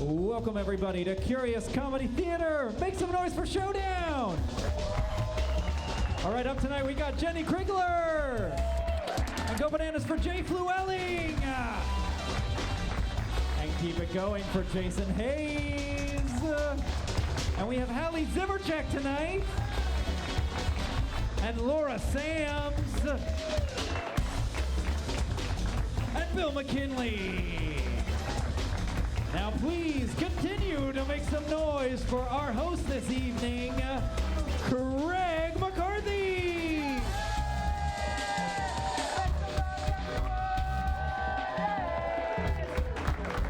Welcome everybody to Curious Comedy Theater. Make some noise for Showdown. All right, up tonight we got Jenny Criglar. And go bananas for Jay Flewelling. And keep it going for Jason Hayes. And we have Hallie Zmroczek tonight. And Laura Sams. And Bill McKinley. Now please continue to make some noise for our host this evening, Craig McCarthy.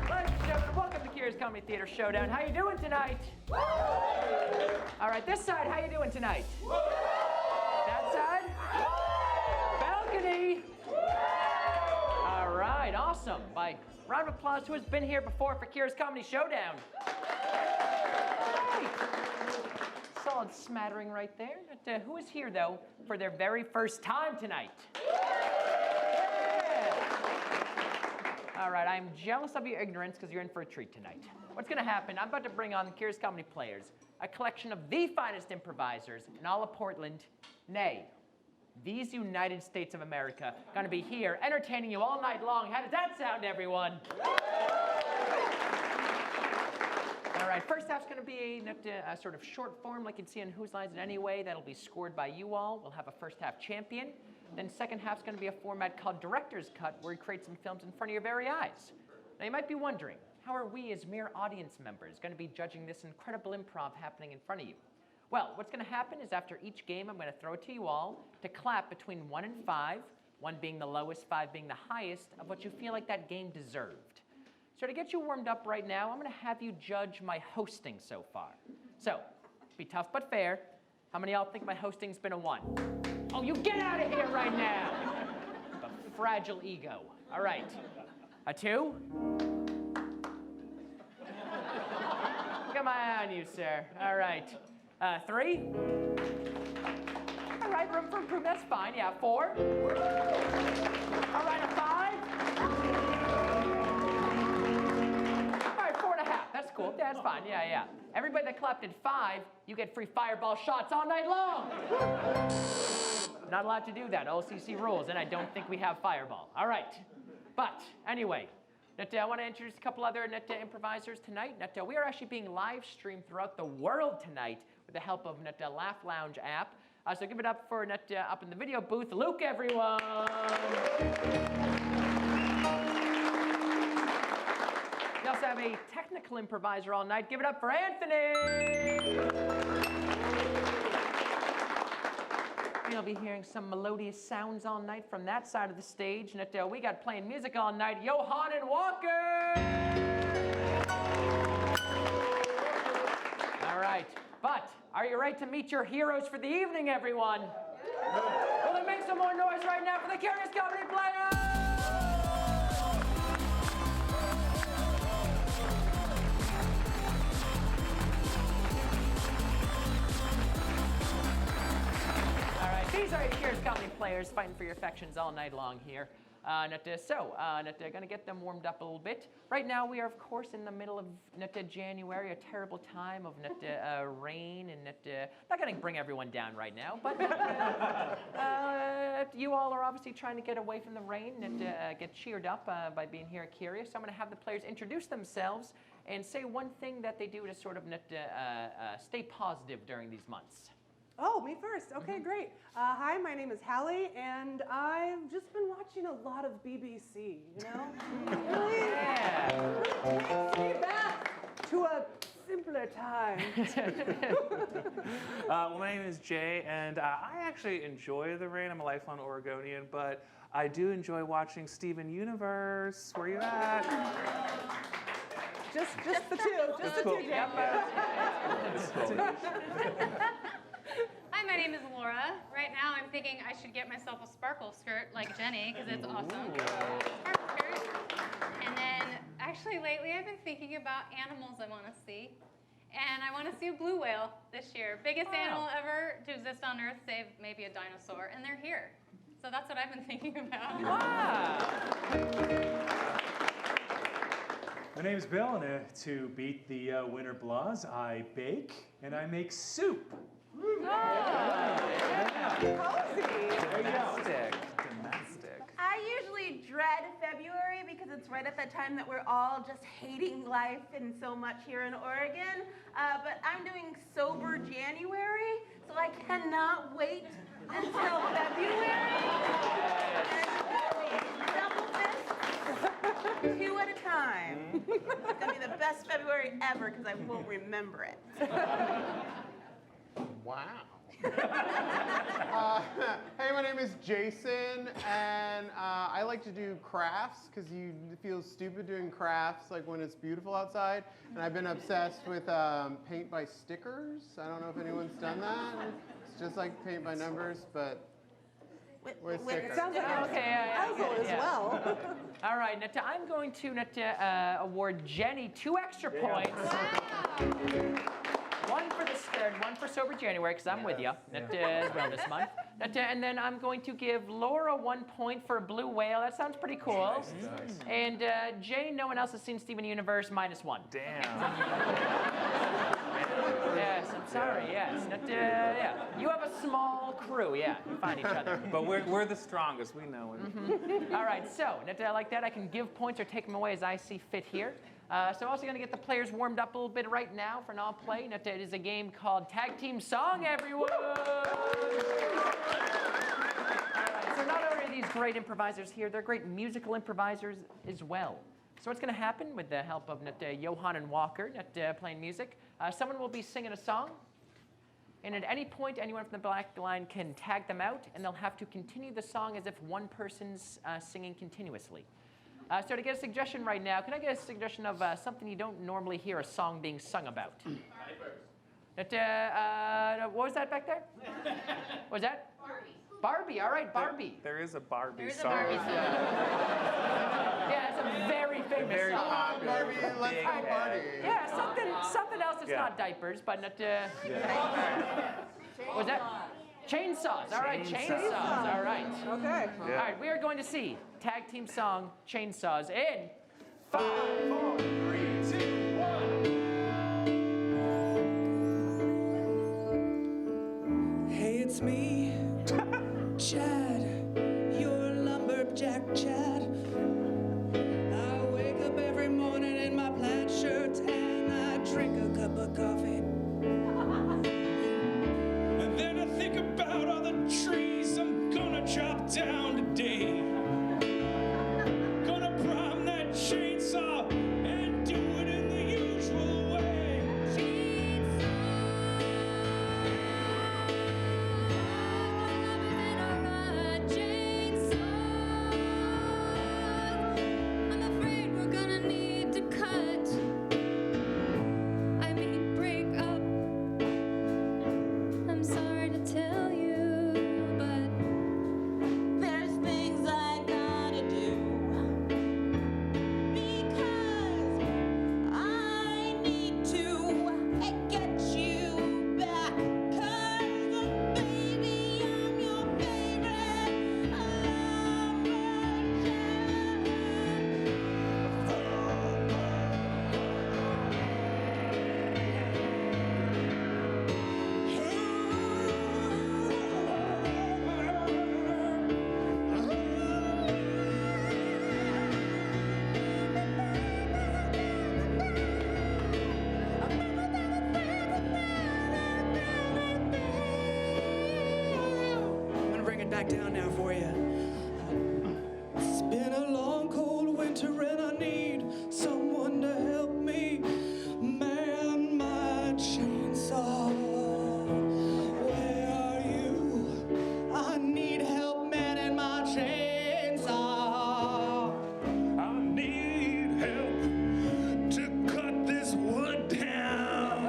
Ladies and gentlemen, welcome to Curious Comedy Theater Showdown. How you doing tonight? All right, this side, how you doing tonight? That side? Balcony. All right, awesome. By round of applause, who has been here before for Curious Comedy Showdown? Right. Solid smattering right there. But, who is here, though, for their very first time tonight? Yeah. All right, I'm jealous of your ignorance because you're in for a treat tonight. What's going to happen, I'm about to bring on the Curious Comedy Players, a collection of the finest improvisers in all of Portland, nay, these United States of America, going to be here entertaining you all night long. How does that sound, everyone? All right, first half's going to be a sort of short form like you'd see on Whose Lines It Anyway. That'll be scored by you all. We'll have a first half champion. Then second half's going to be a format called Director's Cut, where we create some films in front of your very eyes. Now, you might be wondering, how are we as mere audience members going to be judging this incredible improv happening in front of you? Well, what's going to happen is after each game, I'm going to throw it to you all to clap between 1 and 5, 1 being the lowest, 5 being the highest, of what you feel like that game deserved. So to get you warmed up right now, I'm going to have you judge my hosting so far. So, be tough but fair. How many of y'all think my hosting's been a 1? Oh, you get out of here right now! A fragile ego. All right. A 2? Come on, you, sir. All right. 3? All right, room for improvement, that's fine. Yeah, 4? All right, a 5? All right, 4.5. That's cool. Yeah, that's fine. Yeah. Everybody that clapped at 5, you get free fireball shots all night long. Not allowed to do that. OCC rules, and I don't think we have fireball. All right. But anyway, I want to introduce a couple other improvisers tonight. We are actually being live streamed throughout the world tonight with the help of Laugh Lounge app. So give it up for up in the video booth, Luke, everyone. We also have a technical improviser all night. Give it up for Anthony. You'll be hearing some melodious sounds all night from that side of the stage. And we got playing music all night, Johann and Wagner. All right, but are you ready to meet your heroes for the evening, everyone? Well, then make some more noise right now for the Curious Comedy Players! These are your Curious Comedy Players fighting for your affections all night long here. Going to get them warmed up a little bit. Right now, we are, of course, in the middle of January, a terrible time of rain, and not going to bring everyone down right now, but you all are obviously trying to get away from the rain and get cheered up by being here at Curious. So I'm going to have the players introduce themselves and say one thing that they do to sort of stay positive during these months. Oh, me first. Okay, great. Hi, my name is Hallie, and I've just been watching a lot of BBC, you know? Really takes me back to a simpler time. Well, my name is Jay, and I actually enjoy the rain. I'm a lifelong Oregonian, but I do enjoy watching Steven Universe. Where you at? Just the two. Just the two, Jay. Hi, my name is Laura. Right now I'm thinking I should get myself a sparkle skirt like Jenny because it's awesome. Sparkle skirt. And then actually lately I've been thinking about animals I want to see. And I want to see a blue whale this year. Biggest animal ever to exist on Earth, save maybe a dinosaur. And they're here. So that's what I've been thinking about. Wow. My name is Bill, and to beat the winter blahs, I bake and I make soup. Domestic. I usually dread February because it's right at that time that we're all just hating life and so much here in Oregon. But I'm doing sober January, so I cannot wait until February. Double fist, 2 at a time. It's gonna be the best February ever because I won't remember it. Wow. Hey, my name is Jason, and I like to do crafts because you feel stupid doing crafts like when it's beautiful outside. And I've been obsessed with paint by stickers. I don't know if anyone's done that. It's just like paint by numbers, but with stickers. Sounds like puzzle as well. All right, Netta, I'm going to award Jenny 2 extra points. One for the third, one for Sober January, because I'm with you as well this month. And then I'm going to give Laura 1 point for Blue Whale. That sounds pretty cool. Nice. And Jane, no one else has seen Steven Universe, -1. Damn. Yes, I'm sorry, yes. Yeah. You have a small crew, yeah. You find each other. But we're the strongest, we know it. All right, so like that, I can give points or take them away as I see fit here. So I'm also going to get the players warmed up a little bit right now for an all play. It is a game called Tag Team Song, everyone! All right, so not only are these great improvisers here, they're great musical improvisers as well. So what's going to happen with the help of Johann and Walker playing music, someone will be singing a song, and at any point, anyone from the black line can tag them out, and they'll have to continue the song as if one person's singing continuously. So to get a suggestion right now, can I get a suggestion of something you don't normally hear a song being sung about? What was that back there? What was that? Barbie, all right, Barbie. There is a Barbie There's a song. Barbie song. Yeah, it's a very famous Very song. popular. Barbie, let's go party. Yeah, something else that's not diapers, but not, what was that? Chainsaws, all right, chainsaws, all right. Okay. All right, we are going to see tag team song Chainsaws in 5, 4, 3, 2, 1. Hey, it's me, Chad, your lumberjack Chad. I wake up every morning in my plaid shirt and I drink a cup of coffee. And then I think about all the trees I'm gonna chop down today. Gonna prime that chainsaw and do it in the usual way. I'm afraid we're gonna need to cut. I mean, break up. I'm sorry to tell you, but There's things I gotta do because I need to get you back. 'Cause baby, I'm your favorite I'm gonna bring it back down now for you. It's been a long, cold winter, and I need someone to help me man my chainsaw. Where are you? I need help manning my chainsaw. I need help to cut this wood down.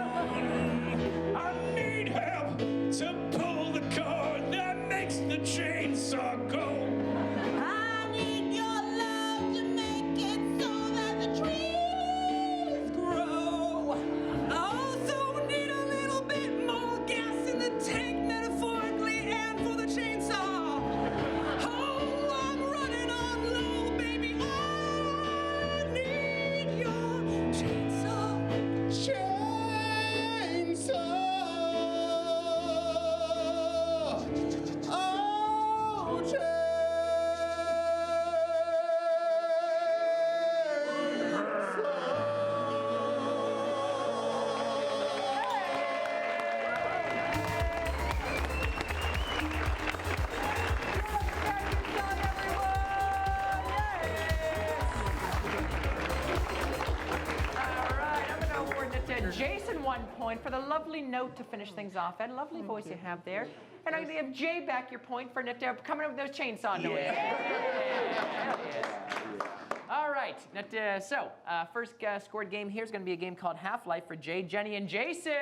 I need help to pull the cord that makes the chainsaw go. I need your love to make it so that the trees grow. I also need a little bit more gas in the tank, metaphorically and for the chainsaw. Oh, I'm running on low, baby. I need your 1 point for the lovely note to finish things off. And lovely voice you have there. And I'm going to give Jay back your point for coming up with those chainsaw noises. Yeah. All right. First scored game here is going to be a game called Half-Life for Jay, Jenny, and Jason.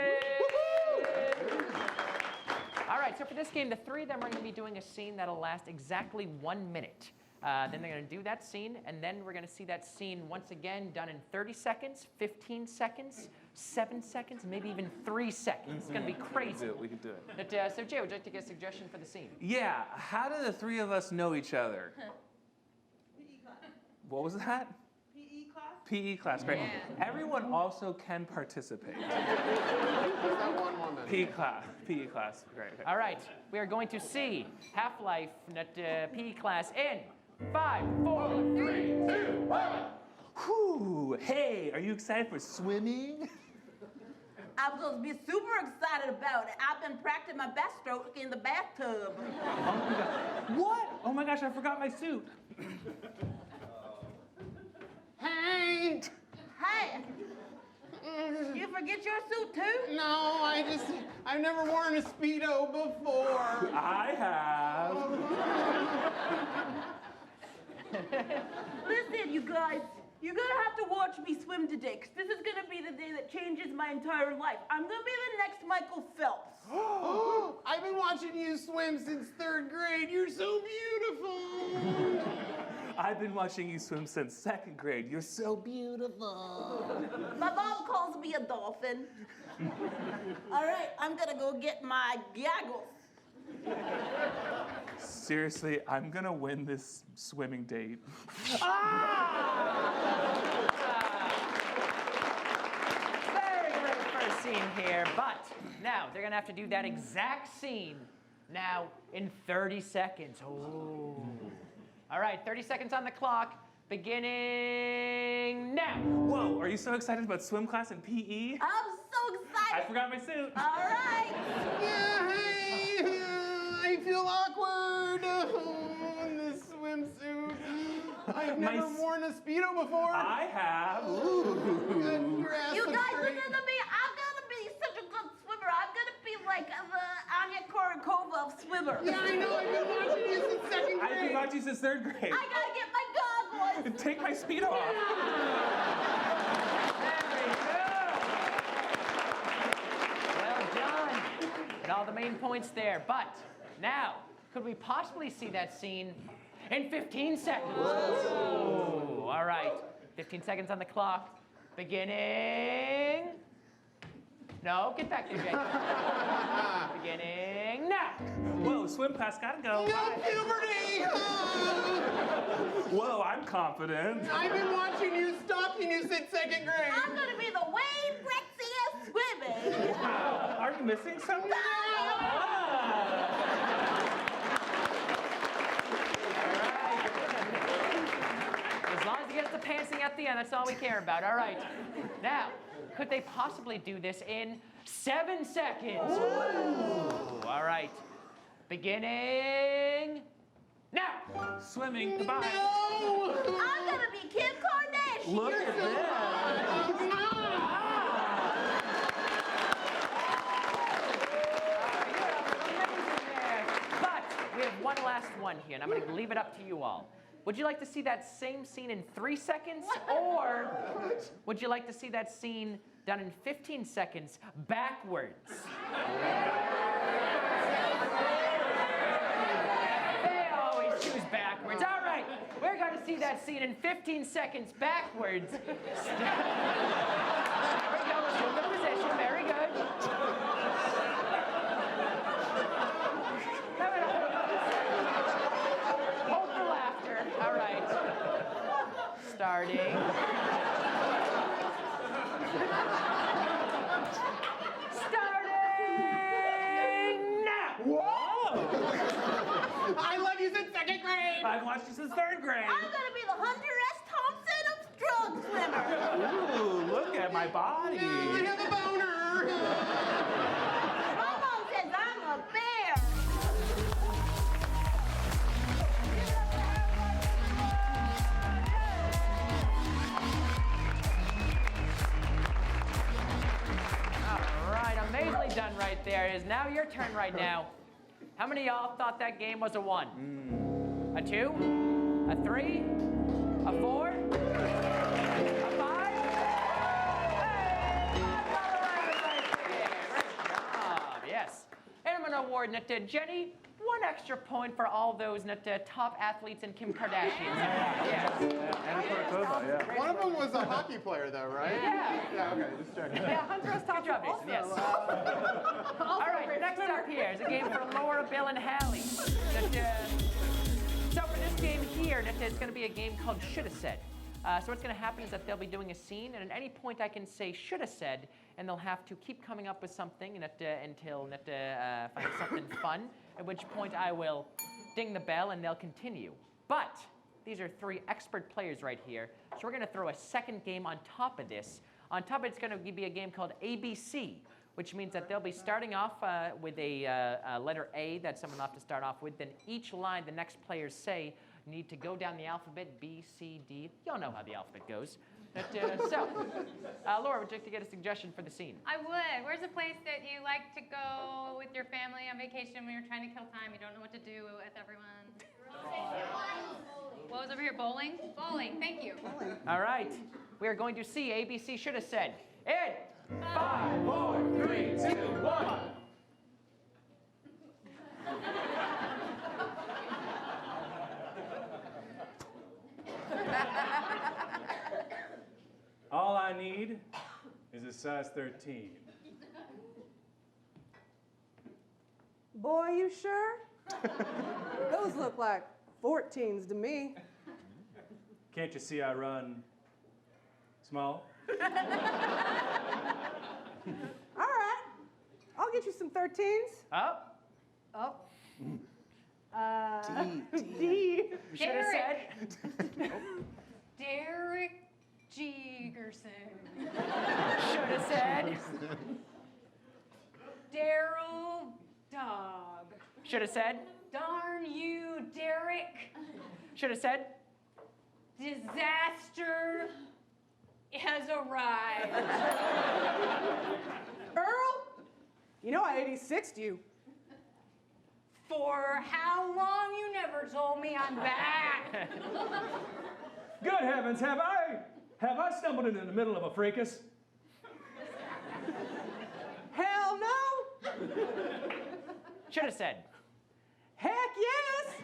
All right, so for this game, the three of them are going to be doing a scene that'll last exactly 1 minute. Then they're going to do that scene, and then we're going to see that scene once again done in 30 seconds, 15 seconds, 7 seconds, maybe even 3 seconds. It's going to be crazy. We can do it. But, so Jay, would you like to get a suggestion for the scene? Yeah, how do the three of us know each other? PE class. What was that? PE class? PE class, great. Yeah. Everyone also can participate. PE class, great. All right, we are going to see Half-Life PE class in 5, 4, 3, 2, 1. Whew, hey, are you excited for swimming? I'm supposed to be super excited about it. I've been practicing my backstroke in the bathtub. Oh my God. What? Oh my gosh, I forgot my suit. Hey! Hey, you forget your suit too? No, I've never worn a Speedo before. I have. Listen, you guys, you're gonna have to watch me swim today, 'cause this is gonna be the day that changes my entire life. I'm gonna be the next Michael Phelps. I've been watching you swim since 3rd grade. You're so beautiful. I've been watching you swim since 2nd grade. You're so beautiful. My mom calls me a dolphin. All right, I'm gonna go get my goggles. Seriously, I'm gonna win this swimming date. Very great first scene here, but now they're gonna have to do that exact scene now in 30 seconds. Oh. All right, 30 seconds on the clock, beginning now. Whoa, are you so excited about swim class and PE? I'm so excited. I forgot my suit. All right. Yeah, hey, I feel awkward in this swimsuit. I've never worn a Speedo before. I have. Ooh. Your ass You looks guys great. listen to me. I'm gonna be such a good swimmer. I'm gonna be like the Anya Korakova of swimmer. Yeah, I know. I've been watching you since 2nd I've been grade. watching since 3rd grade. I gotta get my goggles. Take my Speedo off. Very good. Well done. And all the main points there. But now, could we possibly see that scene in 15 seconds? Whoa. All right. 15 seconds on the clock. Beginning. No, get back there, Jake. Beginning now. Whoa, swim class, gotta go. No, puberty! Whoa, I'm confident. I've been watching you, stalking you since 2nd grade. I'm gonna be the Wayne Gretzky of swimming. Wow, are you missing something? As long as he gets the pantsing at the end, that's all we care about. All right. Now, could they possibly do this in 7 seconds? Ooh. All right. Beginning now. Swimming, goodbye. No! I'm gonna be Kim Kardashian. Look at this. But we have one last one here, and I'm going to leave it up to you all. Would you like to see that same scene in 3 seconds, or would you like to see that scene done in 15 seconds backwards? They always choose backwards. All right, we're going to see that scene in 15 seconds backwards. There we go, assume the position, very good. Hold for laughter. All right. Starting. Starting now. Whoa! I love you since 2nd grade. I've watched you since 3rd grade. I'm gonna be the Hunter S. Thompson of drug swimmers. Ooh, look at my body. I have a boner. My mom says I'm a bear. right, there it is. Now your turn right now. How many of y'all thought that game was a 1? A 2? A 3? A 4? A 5? Hey, great job, yes. And I'm going to award Jenny 1 extra point for all those top athletes in Kim Kardashian. Yes. One of them was a hockey player, though, right? Yeah. Yeah, okay, just checking. Yeah, Hunter's top Good job, also. Jason, yes. All right, next up here is a game for Laura, Bill, and Hallie. So for this game here, it's going to be a game called Shoulda Said. So what's going to happen is that they'll be doing a scene, and at any point I can say shoulda said, and they'll have to keep coming up with something until find something fun, at which point I will ding the bell and they'll continue. But these are 3 expert players right here, so we're going to throw a second game on top of this. On top of it's going to be a game called ABC, which means that they'll be starting off with a letter A that someone will have to start off with. Then each line the next players say need to go down the alphabet, B, C, D. Y'all know how the alphabet goes. Laura, would you like to get a suggestion for the scene? I would. Where's a place that you like to go with your family on vacation when you're trying to kill time? You don't know what to do with everyone. What was over here? Bowling? Bowling. Thank you. All right. We are going to see ABC Shoulda Said. In 5, 4, 3, 2, 1. All I need is a size 13. Boy, you sure? Those look like 14s to me. Can't you see I run small? All right. I'll get you some 13s. Up. Oh. D. Shoulda said. Derek Jegerson. Shoulda said. Daryl Dog. Shoulda said. Darn you, Derek. Shoulda said. Disaster has arrived. Earl, you know I 86'd you. For how long? You never told me I'm back. Good heavens, have I stumbled into the middle of a fracas? Hell no. Shoulda said. Heck yes.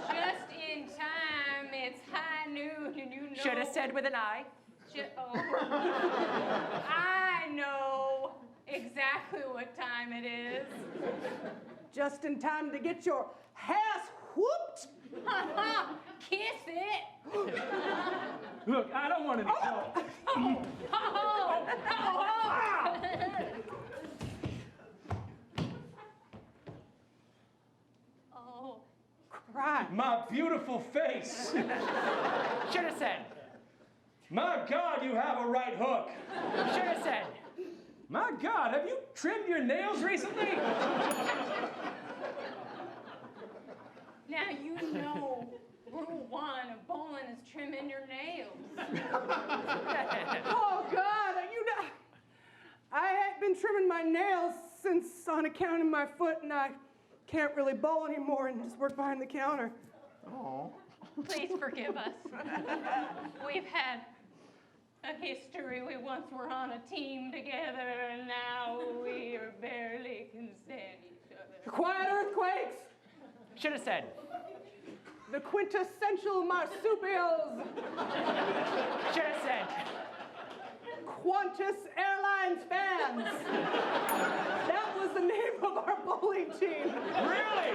Just in time. It's high noon, and you know. Shoulda said with an I. I know exactly what time it is. Just in time to get your ass whooped. Kiss it. Look, I don't want any help. Oh. Cry. My beautiful face. Shoulda said. My God, you have a right hook. Shoulda said. My God, have you trimmed your nails recently? Now you know rule 1 of bowling is trimming your nails. Oh God, you know, I ain't been trimming my nails since on account of my foot, and I can't really bowl anymore and just work behind the counter. Oh. Please forgive us. We've had a history. We once were on a team together, and now we barely can stand each other. Quiet earthquakes, Shoulda said. the quintessential marsupials, Shoulda said. Qantas Airlines fans. That was the name of our bowling team. Really?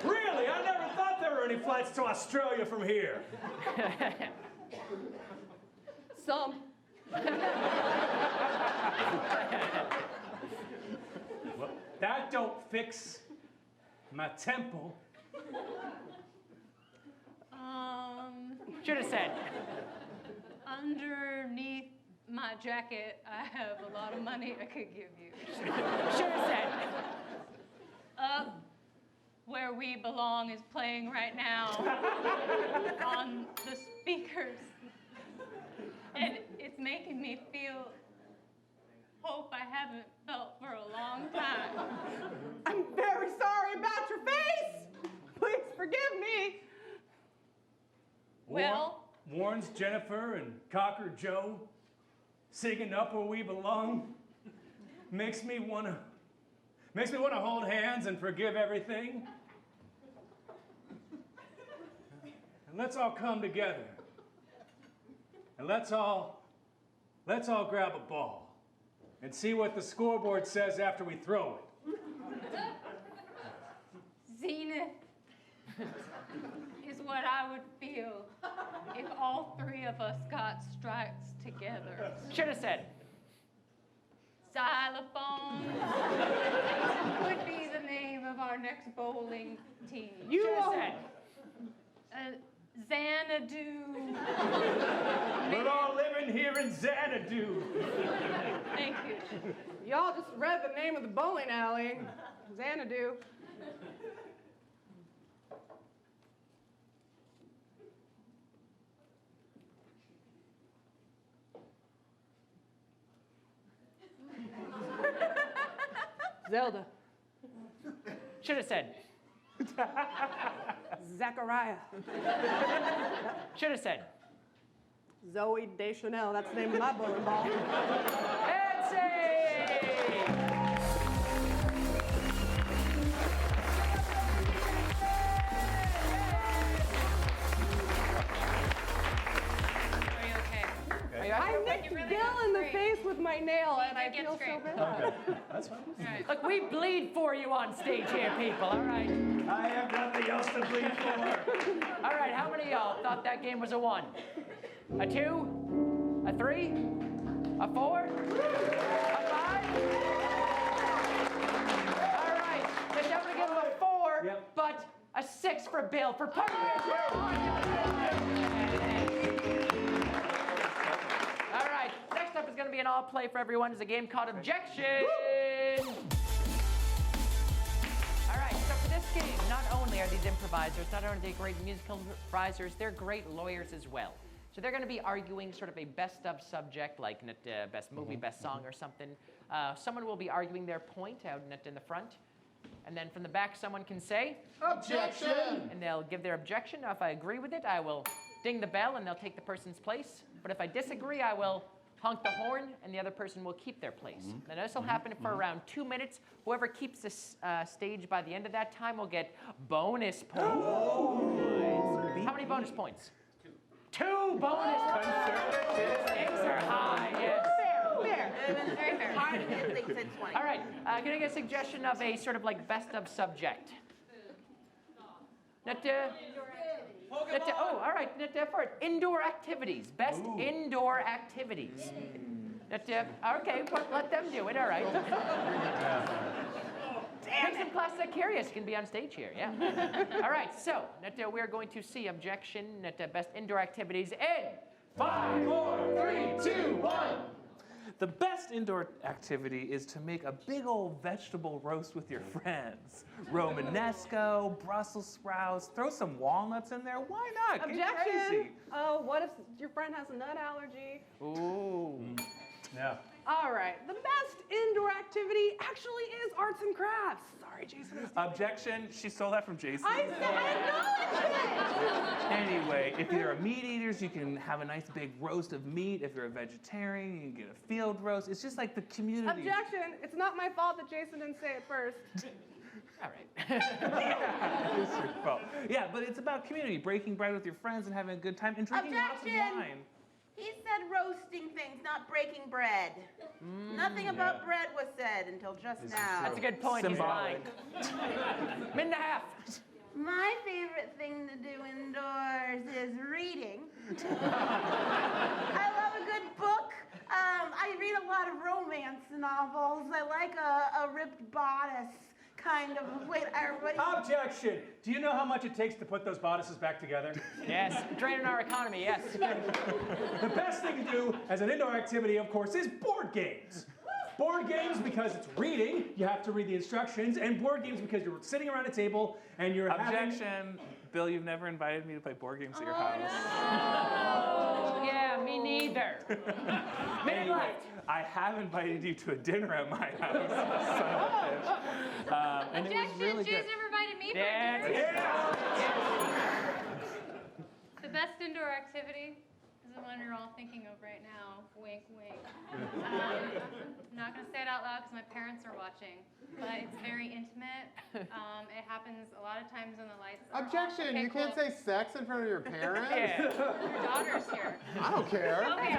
Really? I never thought there were any flights to Australia from here. Some. Well, that don't fix my temple. Shoulda said. Underneath my jacket, I have a lot of money I could give you. Shoulda said. Up where we belong is playing right now on the speakers. And it's making me feel hope I haven't felt for a long time. I'm very sorry about your face. Please forgive me. Well, Warren's Jennifer and Cocker Joe singing Up Where We Belong makes me wanna hold hands and forgive everything. And let's all come together. And let's all grab a ball and see what the scoreboard says after we throw it. zenith is what I would feel if all three of us got strikes together. Should have said. Xylophone would be the name of our next bowling team. Should have said. Xanadu. We're all living here in Xanadu. Thank you. Y'all just read the name of the bowling alley. Xanadu. Zelda. Should have said. Zachariah. Should have said. Zoe Deschanel. That's the name of my bowling ball. Etsy! Are you okay? I nicked You really Bill got in the straight. face with my nail, You and I did get feel so straight. bad. Okay, that's fine. All right. Look, we bleed for you on stage here, people, all right? I have nothing else to bleed for. All right, how many of y'all thought that game was a 1? A 2? A 3? A 4? A 5? All right, then I'm gonna give him a 4, Yep. but a 6 for Bill for part of All right, next up is gonna be an all play for everyone. It's a game called Objection. All right, so for this game, not only are these improvisers, not only are they great musical improvisers, they're great lawyers as well. So they're going to be arguing sort of a best of subject, like best movie, best song, or something. Someone will be arguing their point out in the front. And then from the back, someone can say, Objection! and they'll give their objection. Now, if I agree with it, I will ding the bell, and they'll take the person's place. But if I disagree, I will honk the horn, and the other person will keep their place. Now, this will happen for around 2 minutes. Whoever keeps this stage by the end of that time will get bonus points. How many bonus points? 2 bonus points. Stakes are high, yes. Fair. Very fair. Hard to get things at 20. All right, can I get a suggestion of a sort of like best of subject? Oh, all right, for it. Indoor activities, best indoor activities. Okay, well, let them do it, all right. Make some plastic curious can be on stage here, yeah. All right, so we're going to see objection at best indoor activities in 5, 4, 3, 2, 1. The best indoor activity is to make a big old vegetable roast with your friends. Romanesco, Brussels sprouts, throw some walnuts in there. Why not? Get Objection. crazy. Oh, what if your friend has a nut allergy? Ooh. Yeah. All right, the best indoor activity actually is arts and crafts. Sorry, Jason. Objection. She stole that from Jason. I acknowledge it. Anyway, if you're a meat eaters, you can have a nice big roast of meat. If you're a vegetarian, you can get a field roast. It's just like the community. Objection. It's not my fault that Jason didn't say it first. All right. It's your fault. Yeah, but it's about community, breaking bread with your friends and having a good time and drinking lots of Objection. wine. He said roasting things, not breaking bread. Nothing about bread was said until just now. That's a good point. He's lying. Symbolic. Minute and a half. My favorite thing to do indoors is reading. I love a good book. I read a lot of romance novels. I like a ripped bodice kind of. Wait, everybody. Objection! Do you know how much it takes to put those bodices back together? Yes, draining our economy, yes. The best thing to do as an indoor activity, of course, is board games. Board games because it's reading, you have to read the instructions, and board games because you're sitting around a table and you're Objection. Bill, you've never invited me to play board games at your house. Oh, yeah, me neither. Minute Anyway, left. I have invited you to a dinner at my house, son of a bitch. And it was really Jay's good. never invited me for Yeah. dinner. The best indoor activity is the one you're all thinking of right now. Wink, wink. I'm not going to say it out loud because my parents are watching, but it's very intimate. It happens a lot of times when the lights are Objection! off. Okay, You can't cool. say sex in front of your parents. Yeah. Your daughter's here. I don't care. Okay.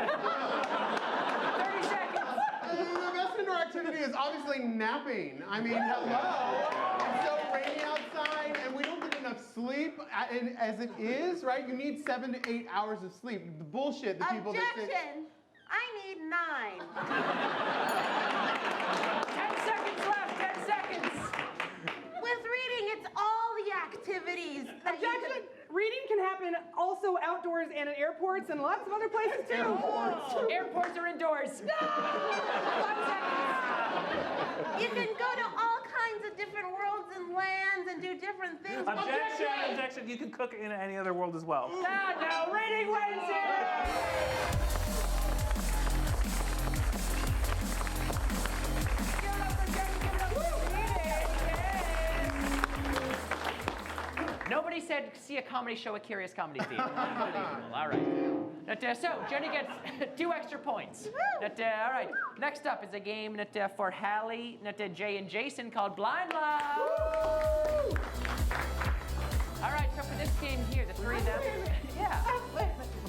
30 seconds. The best indoor activity is obviously napping. I mean, hello. It's so rainy outside, and we don't get enough sleep as it is, right? You need 7 to 8 hours of sleep. The bullshit, the people that say. Objection! I need 9. 10 seconds left, 10 seconds. With reading, it's all the activities. That you Objection! Reading can happen also outdoors and at airports and lots of other places too. Airports are indoors. 5 seconds. You can go to all kinds of different worlds and lands and do different things. Objection, objection. You can cook in any other world as well. No, Reading wins it. Give it up for Jenny, give it up for Reading. Yes. Nobody said see a comedy show at Curious Comedy Theater. All right. That, so Jenny gets 2 extra points. That, all right. Next up is a game that, for Hallie, that, Jay and Jason called Blind Love. All right. So for this game here, the 3 of them, yeah,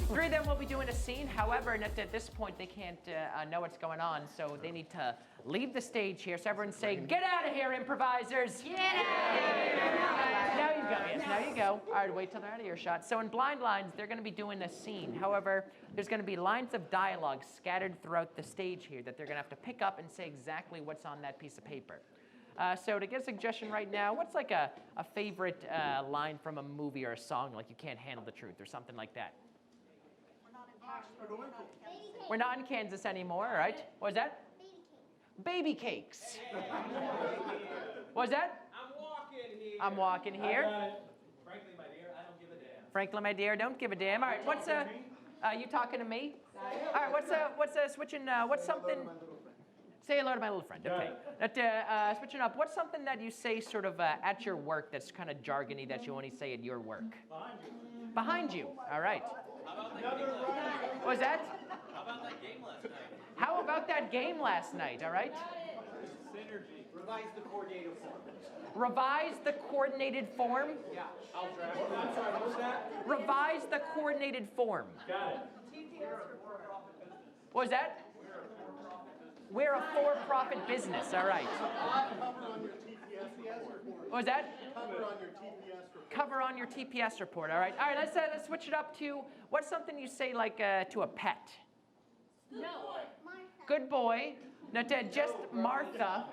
3 of them will be doing a scene. However, at this point they can't know what's going on, so they need to leave the stage here. So everyone say, "Get out of here, improvisers!" Get out of here. Now you go. Yes, now you go. All right, wait till they're out of earshot. So in Blind Lines, they're going to be doing a scene. However, there's going to be lines of dialogue scattered throughout the stage here that they're going to have to pick up and say exactly what's on that piece of paper. So to get a suggestion right now, what's like a favorite line from a movie or a song, like "You Can't Handle the Truth" or something like that? We're not in Kansas anymore, all right? What was that? Baby cakes. What was that? I'm walking here. Frankly, my dear, I don't give a damn. Frankly, my dear, don't give a damn. All right, what's you talking to me? All right, what's something? Say hello to my little friend. Okay. That, switching up. What's something that you say sort of at your work that's kind of jargony that you only say at your work? Behind you. All right. What was that? How about that game last night? All right. Synergy. Revise the coordinated form. Revise the coordinated form. Yeah, I'll draft it. I'm sorry, what was that? Revise the coordinated form. Got it. What was that? We're a for-profit business. All right. What was that? Cover on your TPS report. All right. All right. Let's switch it up to what's something you say like to a pet. No. Good boy. Not just Martha.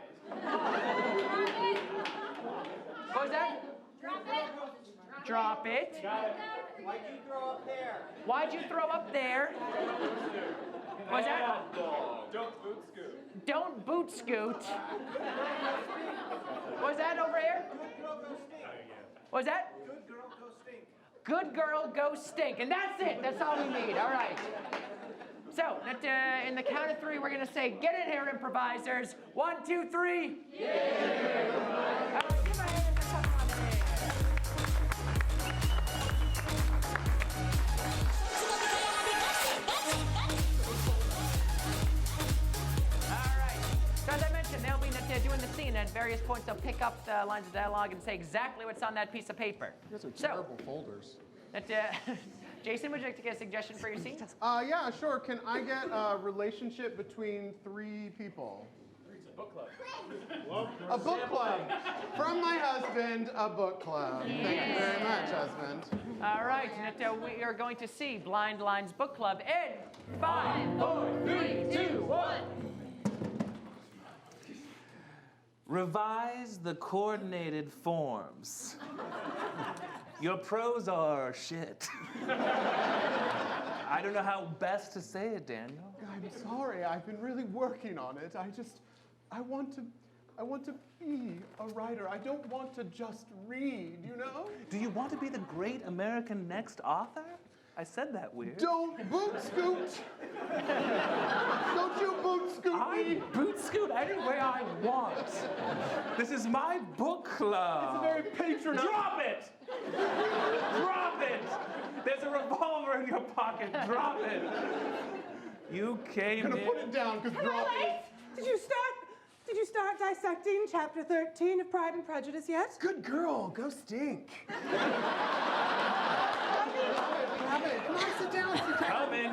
What was that? Drop it. Why'd you throw up there? Why'd you throw up there? What was that? Don't boot scoot. Don't boot scoot. What was that over here? What was that? Good girl, go stink. Good girl, go stink. And that's it. That's all we need. All right. So, in the count of 3, we're going to say, "Get in here, improvisers." 1, 2, 3. Yeah. All right, give my hand for coming on in. All right. So as I mentioned, they'll be doing the scene. At various points, they'll pick up the lines of dialogue and say exactly what's on that piece of paper. Those are terrible folders. Jason, would you like to get a suggestion for your scene? Yeah, sure. Can I get a relationship between 3 people? Book club. A book club. From my husband, a book club. Thank you very much, husband. All right, we are going to see Blind Lines Book Club in 5, 4, 3, 2, 1. Revise the coordinated forms. Your prose are shit. I don't know how best to say it, Daniel. I'm sorry. I've been really working on it. I want to be a writer. I don't want to just read, you know? Do you want to be the great American next author? I said that weird. Don't boot scoot. Don't you boot scoot I me. boot scoot any way I want. This is my book club. It's a very patronizing. Drop it! Drop it! There's a revolver in your pocket. Drop it. You came I'm gonna in. put it down because drop it. Did you start dissecting chapter 13 of Pride and Prejudice yet? Good girl. Go stink. Come on, sit down.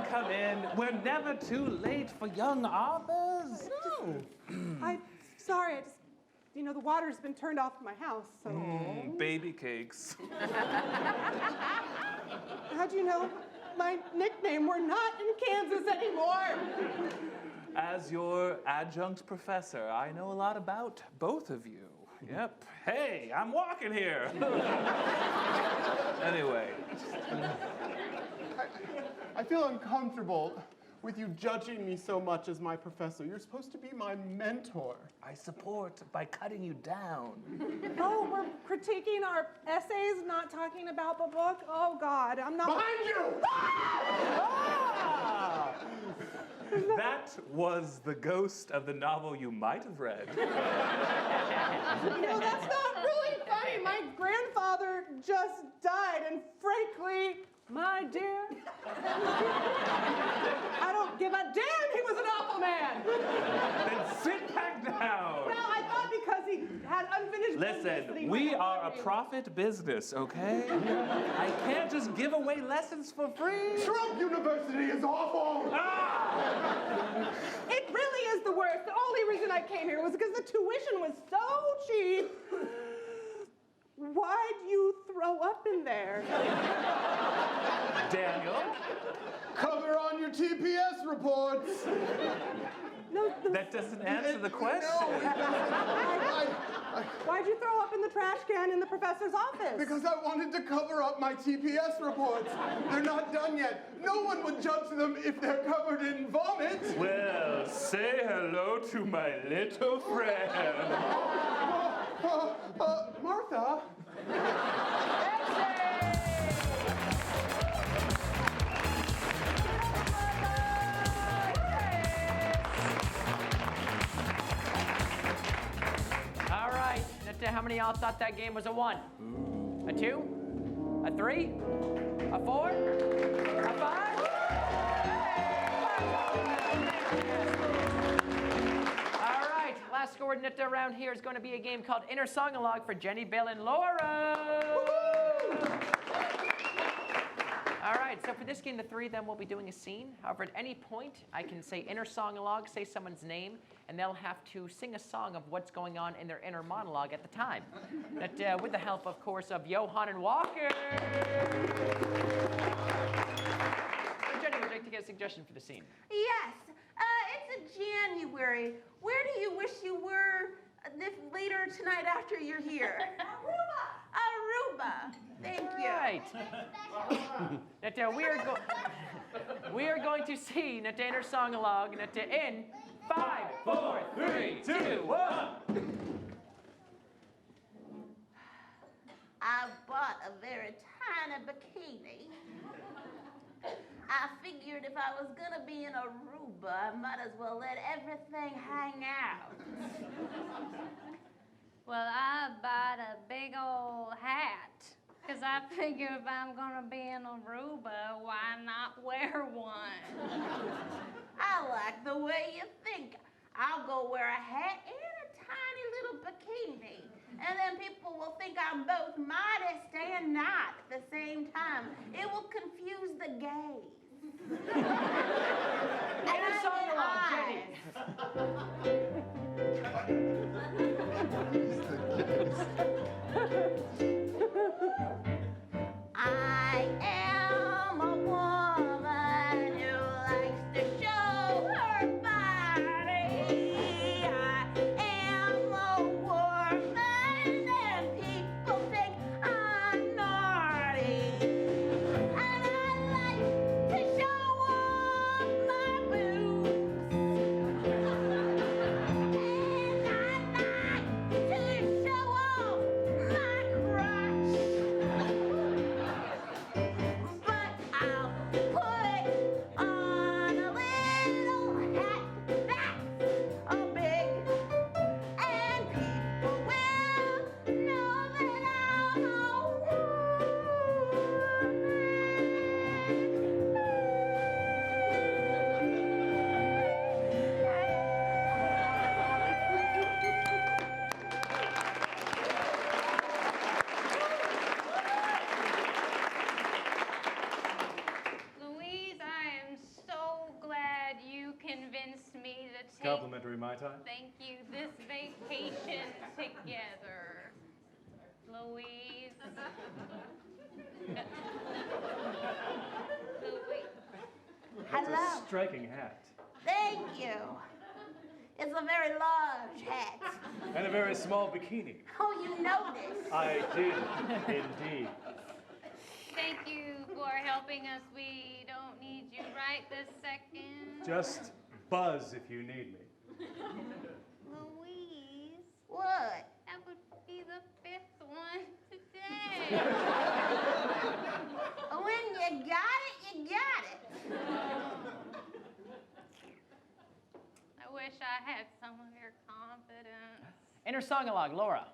Come in. We're never too late for young authors. Sorry, I just, the water's been turned off in my house, so. Baby cakes. How'd you know my nickname? We're not in Kansas anymore. As your adjunct professor, I know a lot about both of you. Yep. Hey, I'm walking here. Anyway. I feel uncomfortable with you judging me so much as my professor. You're supposed to be my mentor. I support by cutting you down. Oh, we're critiquing our essays, not talking about the book? Oh, God, I'm not. Behind you! Ah! That was the ghost of the novel you might have read. That's not really funny. My grandfather just died, and frankly, my dear, I don't give a damn he was an awful man. Then sit back down. Well, I thought because he had unfinished business that he Listen, we might are a want me. profit business, okay? I can't just give away lessons for free. Trump University is awful! Ah! It really is the worst. The only reason I came here was because the tuition was so cheap. Why'd you throw up in there? Daniel? Cover on your TPS reports. No, That doesn't answer the question. Why'd you throw up in the trash can in the professor's office? Because I wanted to cover up my TPS reports. They're not done yet. No one would judge them if they're covered in vomit. Well, say hello to my little friend. Martha? All right, how many of y'all thought that game was a 1? A 2? A 3? A 4? A 5? All right, last score around here is going to be a game called Inner Song-a-Log for Jenny, Bill, and Laura. All right, so for this game, the three of them will be doing a scene. However, at any point, I can say inner song-a-log, say someone's name, and they'll have to sing a song of what's going on in their inner monologue at the time. That, with the help, of course, of Johann and Wagner. So Jenny, would you like to get a suggestion for the scene? Yes, it's a January. Where do you wish you were later tonight after you're here? Aruba. Thank you. Right. That, we are going to see that inner song-a-log in 5, 4, 3, 2, 1. I bought a very tiny bikini. I figured if I was gonna be in Aruba, I might as well let everything hang out. Well, I bought a big old hat. Because I figure if I'm going to be in Aruba, why not wear one? I like the way you think. I'll go wear a hat and a tiny little bikini. And then people will think I'm both modest and not at the same time. It will confuse the gays. Inner song-a-log, Jenny. I am a woman who likes to show her body. I am a woman and people think I'm naughty. And I like to show off my boobs. And I like to show off my crotch. Complimentary Mai Tai. Thank you. This vacation together. Louise. Louise. That's Hello. a striking hat. Thank you. It's a very large hat. And a very small bikini. Oh, you noticed. I did, indeed. Thank you for helping us. We don't need you right this second. Just buzz if you need me. Louise, What? that would be the 5th one today. When you got it, you got it. I wish I had some of your confidence. Inner song-along, Laura.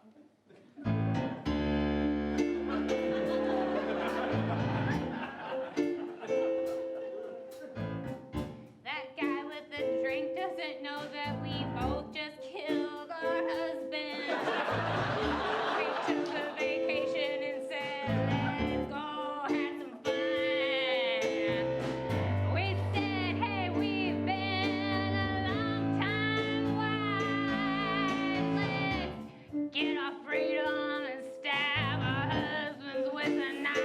That guy with the drink doesn't know that we both just killed our husband. We took a vacation and said, let's go have some fun. We said, hey, we've been a long time wives. Let's get our freedom and stab our husbands with a knife.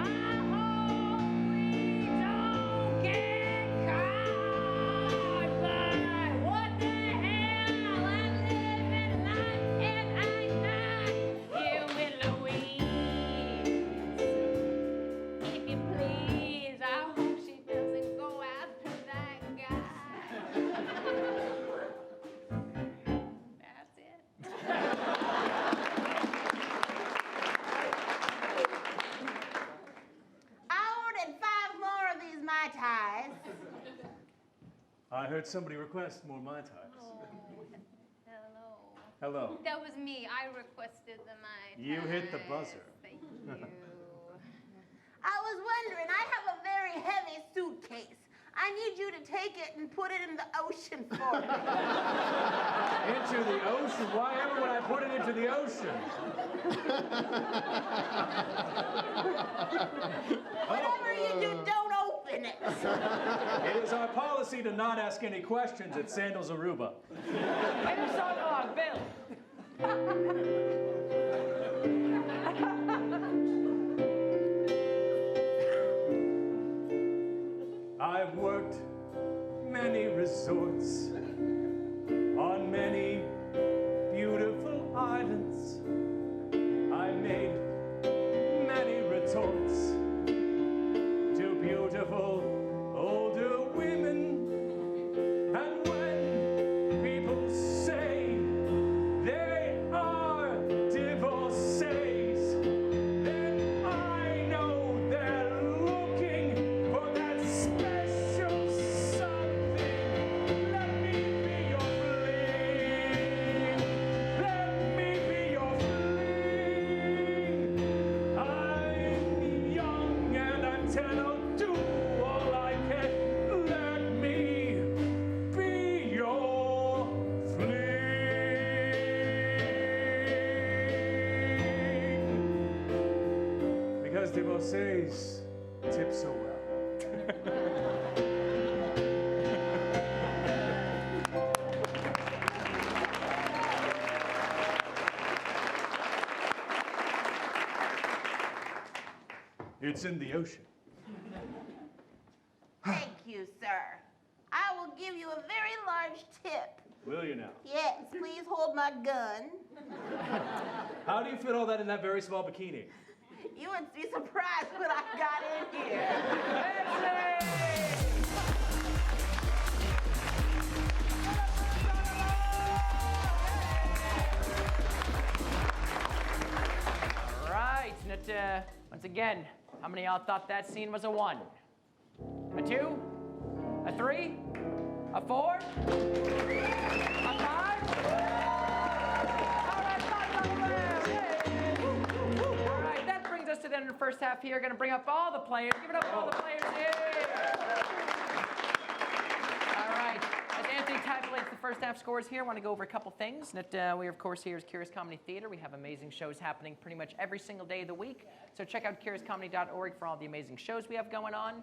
I hope we don't get caught, but what the hell? I'm living life and I'm not here with Louise. If you please, I hope she doesn't go after that guy. That's it. I ordered 5 more of these Mai Tais. I heard somebody request more Mai Tais. Hello. Hello. That was me. I requested the Mai Tais. You hit the buzzer. Thank you. I was wondering, I have a very heavy suitcase. I need you to take it and put it in the ocean for me. Into the ocean? Why ever would I put it into the ocean? Whatever you do, don't open it. It is our policy to not ask any questions at Sandals Aruba. Inner song-along, Bill. I've worked many resorts on many beautiful islands. I made many retorts to beautiful older women. And when people say they are divorcees, then I know they're looking for that special something. Let me be your fling. Let me be your fling. I'm young and I'm 10 or 2. All I can. Let me be your fling. Because divorcees tip so well. It's in the ocean. Thank you, sir. I will give you a very large tip. Will you now? Yes, please hold my gun. How do you fit all that in that very small bikini? You would be surprised what I got in here. All right, and once again, how many of y'all thought that scene was a 1? A 2? A 3? A 4? A 5? All right, that brings us to the end of the first half here. Going to bring up all the players. Give it up for all the players here. All right, as Anthony tabulates the first half scores here, I want to go over a couple things. We, of course, here is Curious Comedy Theater. We have amazing shows happening pretty much every single day of the week. So check out curiouscomedy.org for all the amazing shows we have going on.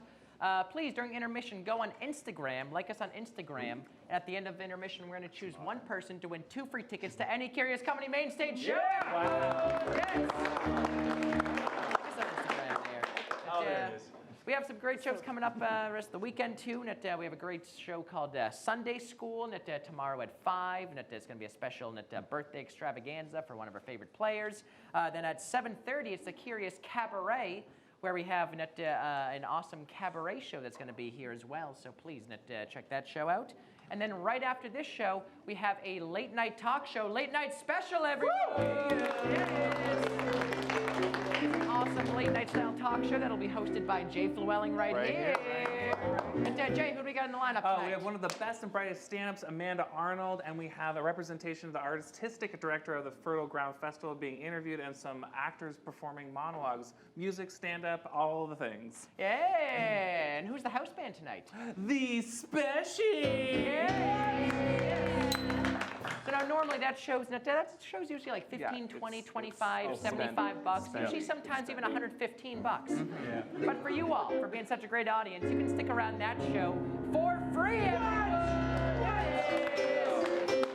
Please, during intermission, go on Instagram, like us on Instagram. At the end of intermission, we're going to choose one person to win 2 free tickets to any Curious Comedy Main Stage show. Yeah! Wow. Yes! Just on Instagram there. Oh, there it is. We have some great shows coming up the rest of the weekend, too. And, we have a great show called Sunday School and, tomorrow at 5. And it's going to be a special birthday extravaganza for one of our favorite players. Then at 7:30, it's the Curious Cabaret, where we have an awesome cabaret show that's going to be here as well. So please check that show out. And then right after this show, we have a late night talk show, late night special, everyone. Yes. It's an awesome late night style talk show that'll be hosted by Jay Flewelling right here. And Jay, who do we got in the lineup tonight? We have one of the best and brightest stand-ups, Amanda Arnold, and we have a representation of the artistic director of the Fertile Ground Festival being interviewed, and some actors performing monologues, music, stand-up, all the things. Yeah, and who's the house band tonight? The Special. So now normally that show's usually like 15, 20, 25, 75 bucks. Usually sometimes even 115 bucks. Yeah. But for you all, for being such a great audience, you can stick around that show for free.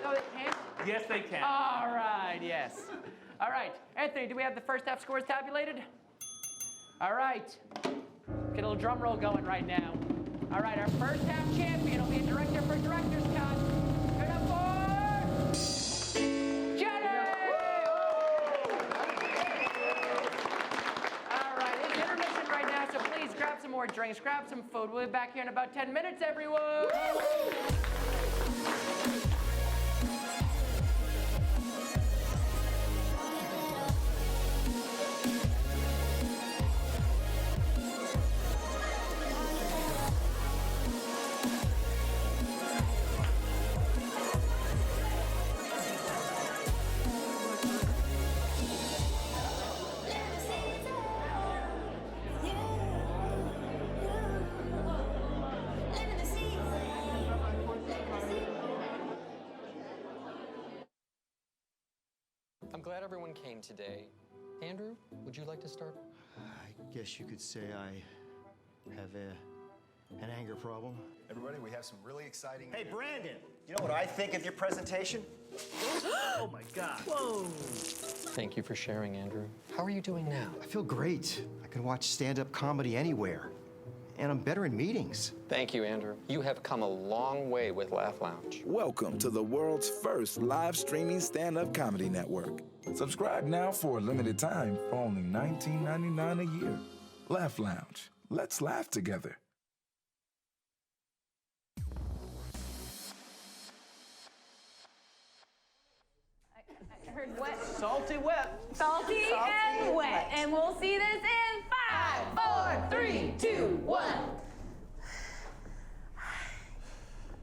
No, they can't? Yes, they can. All right, yes. All right, Anthony, do we have the first half scores tabulated? All right. Get a little drum roll going right now. All right, our first half champion will be a director for Director's Cut. Good up for Jenny! All right, it's intermission right now, so please grab some more drinks, grab some food. We'll be back here in about 10 minutes, everyone. I'm glad everyone came today. Andrew, would you like to start? I guess you could say I have an anger problem. Everybody, we have some really exciting... Hey, Brandon, you know what I think of your presentation? Oh, my God. Whoa. Thank you for sharing, Andrew. How are you doing now? I feel great. I can watch stand-up comedy anywhere. And I'm better in meetings. Thank you, Andrew. You have come a long way with Laugh Lounge. Welcome to the world's first live streaming stand-up comedy network. Subscribe now for a limited time for only $19.99 a year. Laugh Lounge. Let's laugh together. I heard wet. Salty wet. Salty and wet. And we'll see this in 5, 4, 3, 2, 1.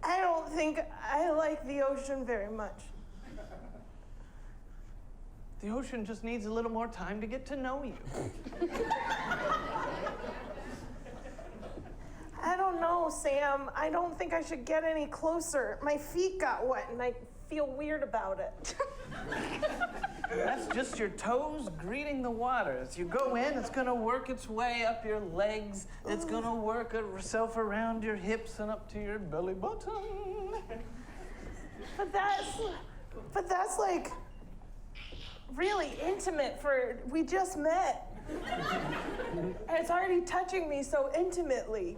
I don't think I like the ocean very much. The ocean just needs a little more time to get to know you. I don't know, Sam. I don't think I should get any closer. My feet got wet and I feel weird about it. That's just your toes greeting the water. As you go in, it's gonna work its way up your legs. It's gonna work itself around your hips and up to your belly button. But that's like really intimate for, we just met. And it's already touching me so intimately.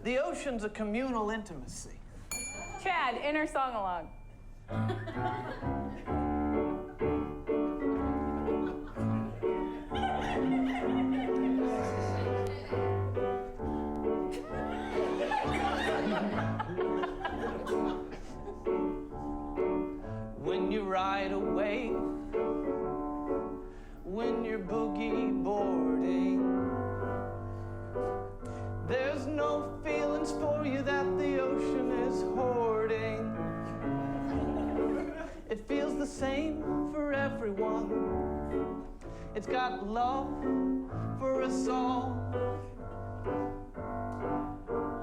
The ocean's a communal intimacy. Chad, inner song-along. When you ride a wave, when you're boogie boarding, there's no feelings for you that the ocean is hoarding. It feels the same for everyone. It's got love for us all.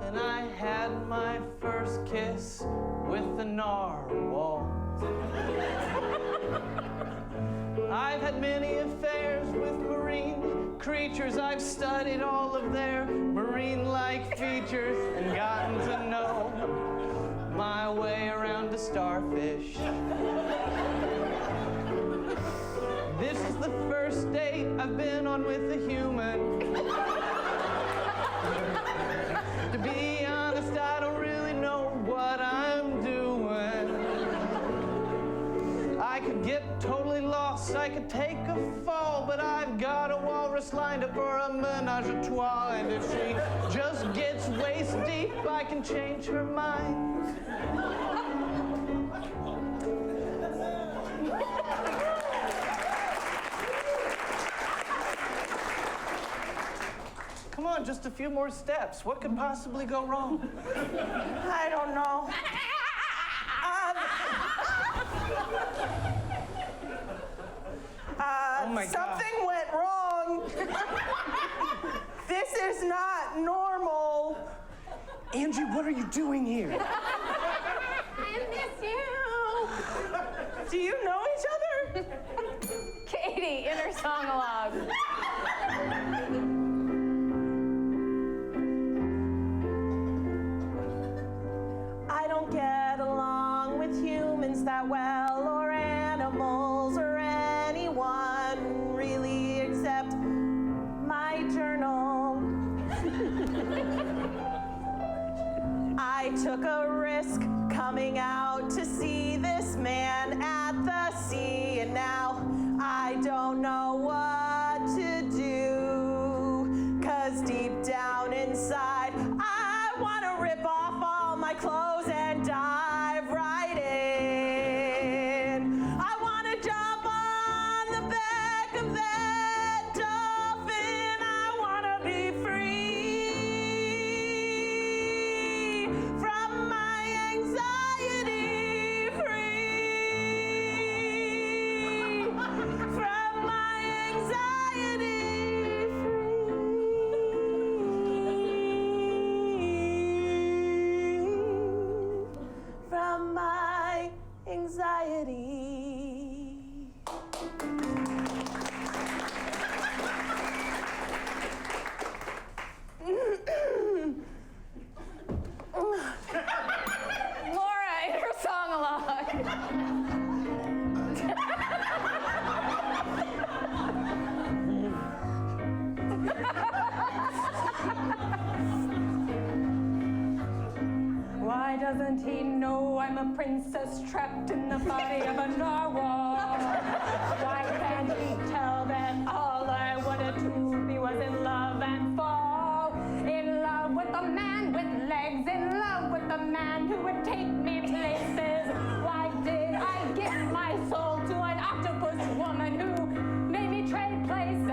And I had my first kiss with the narwhal. I've had many affairs with marine creatures. I've studied all of their marine-like features and gotten to know my way around a starfish. This is the first date I've been on with a human. To be honest, I don't really know what I'm doing. I could get totally lost, I could take a fall, but I've got a walrus lined up for a menage a trois, and if she just gets waist deep, I can change her mind. Come on, just a few more steps. What could possibly go wrong? I don't know. Oh my God. Something went wrong. This is not normal. Angie, what are you doing here? I miss you. Do you know each other? Katie, inner song-along. I don't get along with humans that well, or animals, or anyone really, except my journal. I took a risk coming out to see this man at the sea, and now I don't know what to do, 'cause deep down inside I want to rip off all my clothes and dive right in. I want to jump on the back of that dolphin. I want to be free from my anxiety, free from my anxiety, from my anxiety. Laura, inner song-along. Why doesn't he know I'm a princess trapped in the body of a narwhal? Why can't he tell that all I wanted to be was in love and fall? In love with a man with legs, in love with a man who would take me places. Why did I give my soul to an octopus woman who made me trade places?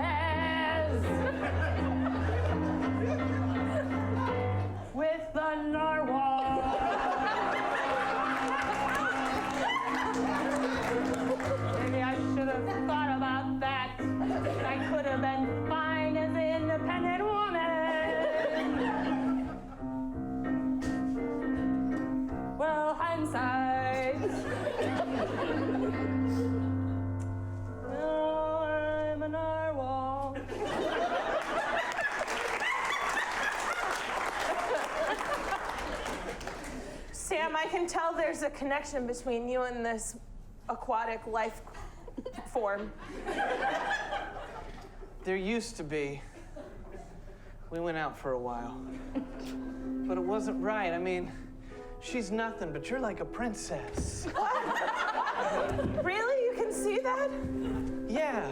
With the narwhal. Maybe I should have thought about that. I could have been fine as an independent woman. Well, hindsight. Now I'm a narwhal. Sam, I can tell there's a connection between you and this aquatic life form. There used to be. We went out for a while. But it wasn't right. I mean, she's nothing, but you're like a princess. Really? You can see that? Yeah.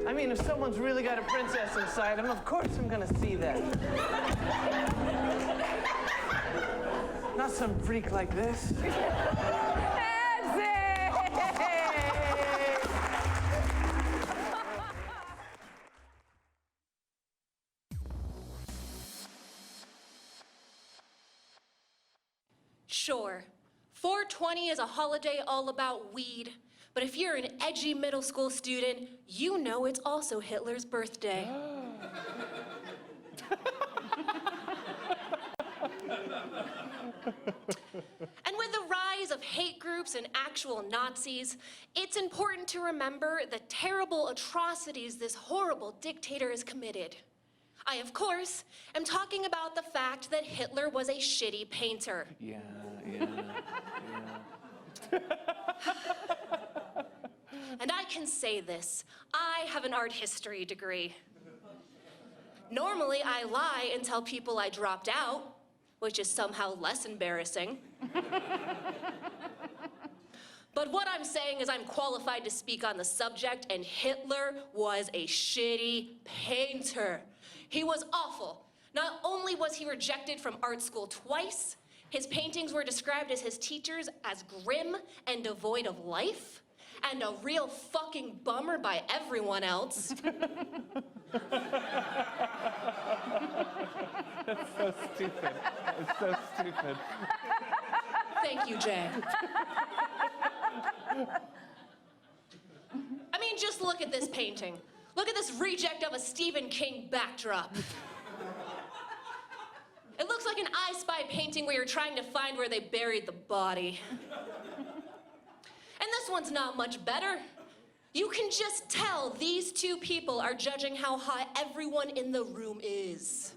I mean, if someone's really got a princess inside them, of course I'm gonna see that. Not some freak like this. Sure, 420 is a holiday all about weed, but if you're an edgy middle school student, you know it's also Hitler's birthday. And with the rise rise of hate groups and actual Nazis, it's important to remember the terrible atrocities this horrible dictator has committed. I, of course, am talking about the fact that Hitler was a shitty painter. Yeah. And I can say this, I have an art history degree. Normally, I lie and tell people I dropped out, which is somehow less embarrassing. But what I'm saying is I'm qualified to speak on the subject, and Hitler was a shitty painter. He was awful. Not only was he rejected from art school twice, his paintings were described as his teachers as grim and devoid of life, and a real fucking bummer by everyone else. That's so stupid. It's so stupid. Thank you, Jay. I mean, just look at this painting. Look at this reject of a Stephen King backdrop. It looks like an I Spy painting where you're trying to find where they buried the body. And this one's not much better. You can just tell these two people are judging how hot everyone in the room is.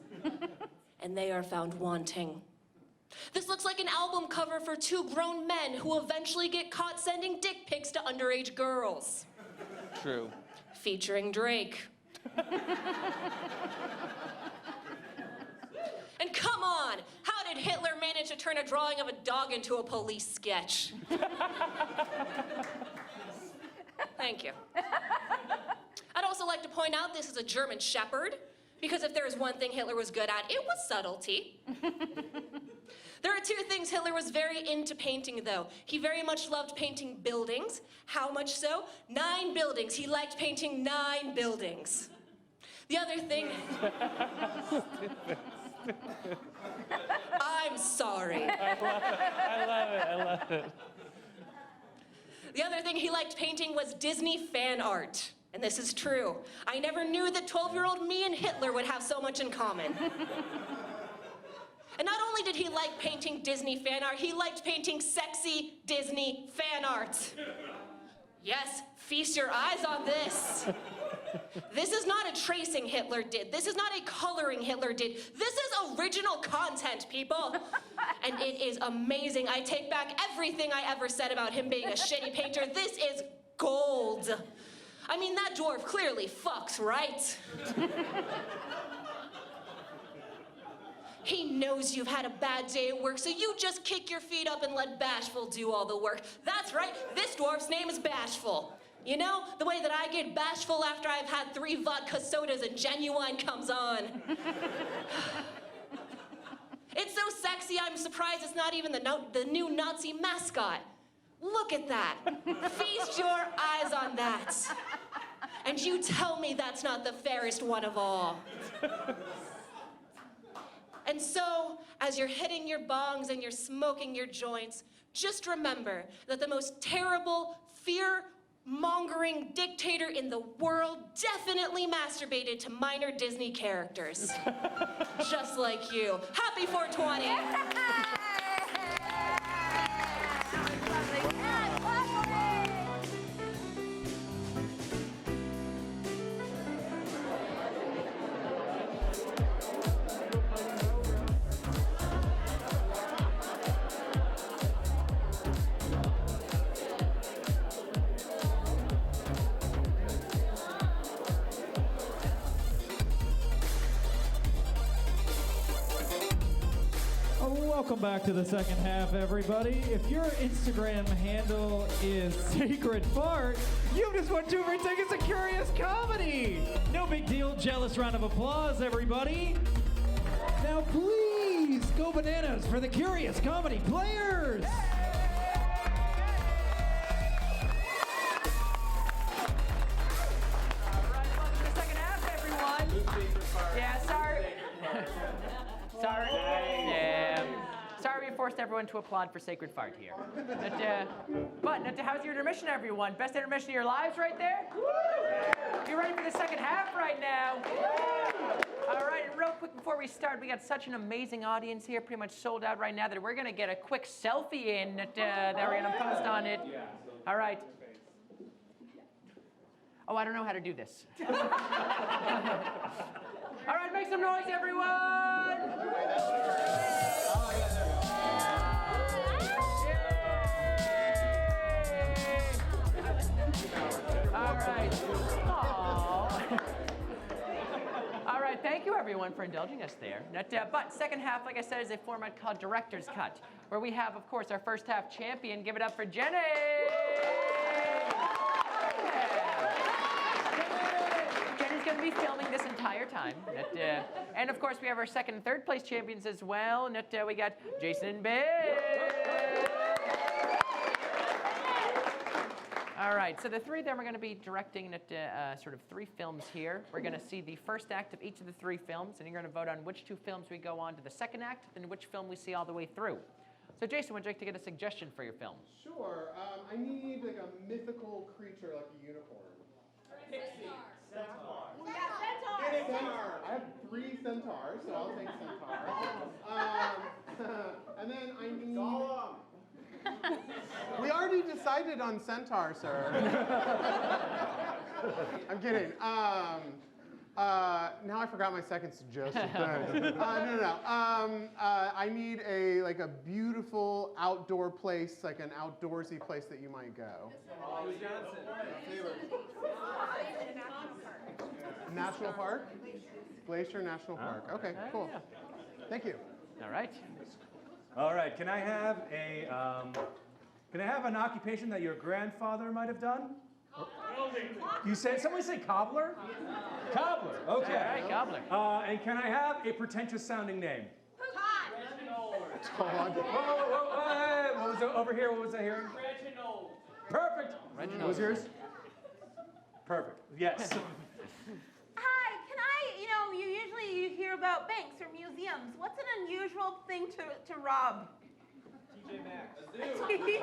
And they are found wanting. This looks like an album cover for two grown men who eventually get caught sending dick pics to underage girls. True. Featuring Drake. And come on, how did Hitler manage to turn a drawing of a dog into a police sketch? Thank you. I'd also like to point out this is a German Shepherd, because if there was one thing Hitler was good at, it was subtlety. There are two things Hitler was very into painting, though. He very much loved painting buildings. How much so? 9 buildings. He liked painting 9 buildings. The other thing... I'm sorry. I love it. The other thing he liked painting was Disney fan art. And this is true. I never knew that 12-year-old me and Hitler would have so much in common. And not only did he like painting Disney fan art, he liked painting sexy Disney fan art. Yes, feast your eyes on this. This is not a tracing Hitler did. This is not a coloring Hitler did. This is original content, people. And it is amazing. I take back everything I ever said about him being a shitty painter. This is gold. I mean, that dwarf clearly fucks, right? He knows you've had a bad day at work, so you just kick your feet up and let Bashful do all the work. That's right, this dwarf's name is Bashful. You know, the way that I get bashful after I've had 3 vodka sodas and Genuine comes on. It's so sexy, I'm surprised it's not even the new Nazi mascot. Look at that. Feast your eyes on that. And you tell me that's not the fairest one of all. And so, as you're hitting your bongs and you're smoking your joints, just remember that the most terrible, fear-mongering dictator in the world definitely masturbated to minor Disney characters. Just like you. Happy 420! Welcome back to the second half, everybody. If your Instagram handle is Sacred Fart, you've just won 2 free tickets to Curious Comedy. No big deal. Jealous round of applause, everybody. Now, please go bananas for the Curious Comedy players. Sorry we forced everyone to applaud for Sacred Fart here. But how's your intermission, everyone? Best intermission of your lives right there? You ready for the second half right now? All right, and real quick before we start, we got such an amazing audience here, pretty much sold out right now, that we're gonna get a quick selfie in that we're gonna post on it. All right. Oh, I don't know how to do this. All right, make some noise, everyone! All right. All right, thank you everyone for indulging us there. But second half, like I said, is a format called Director's Cut, where we have, of course, our first half champion. Give it up for Jenny! Jenny's going to be filming this entire time. And of course, we have our second and third place champions as well. We got Jason and Bill. All right, so the three of them are going to be directing sort of 3 films here. We're going to see the first act of each of the 3 films, and you're going to vote on which 2 films we go on to the second act, and which film we see all the way through. So Jason, would you like to get a suggestion for your film? Sure. I need like a mythical creature like a unicorn. Pixie. Centaur. Yeah, centaur. I have 3 centaurs, so I'll take centaur. And then I need... Gollum. We already decided on centaur, sir. I'm kidding. Now I forgot my second suggestion. No. I need a beautiful outdoor place, like an outdoorsy place that you might go. National Park? Glacier National Park. Okay, cool. Thank you. All right. All right. Can I have an occupation that your grandfather might have done? You said somebody say cobbler? Cobbler. Okay. All right, cobbler. And can I have a pretentious sounding name? Todd. Whoa, what was it over here? What was I hearing? Reginald. Perfect. Reginald. What was yours? Perfect. Yes. Hi, can you usually hear about banks or museums. What's an unusual thing to rob? TJ Maxx. Amazing.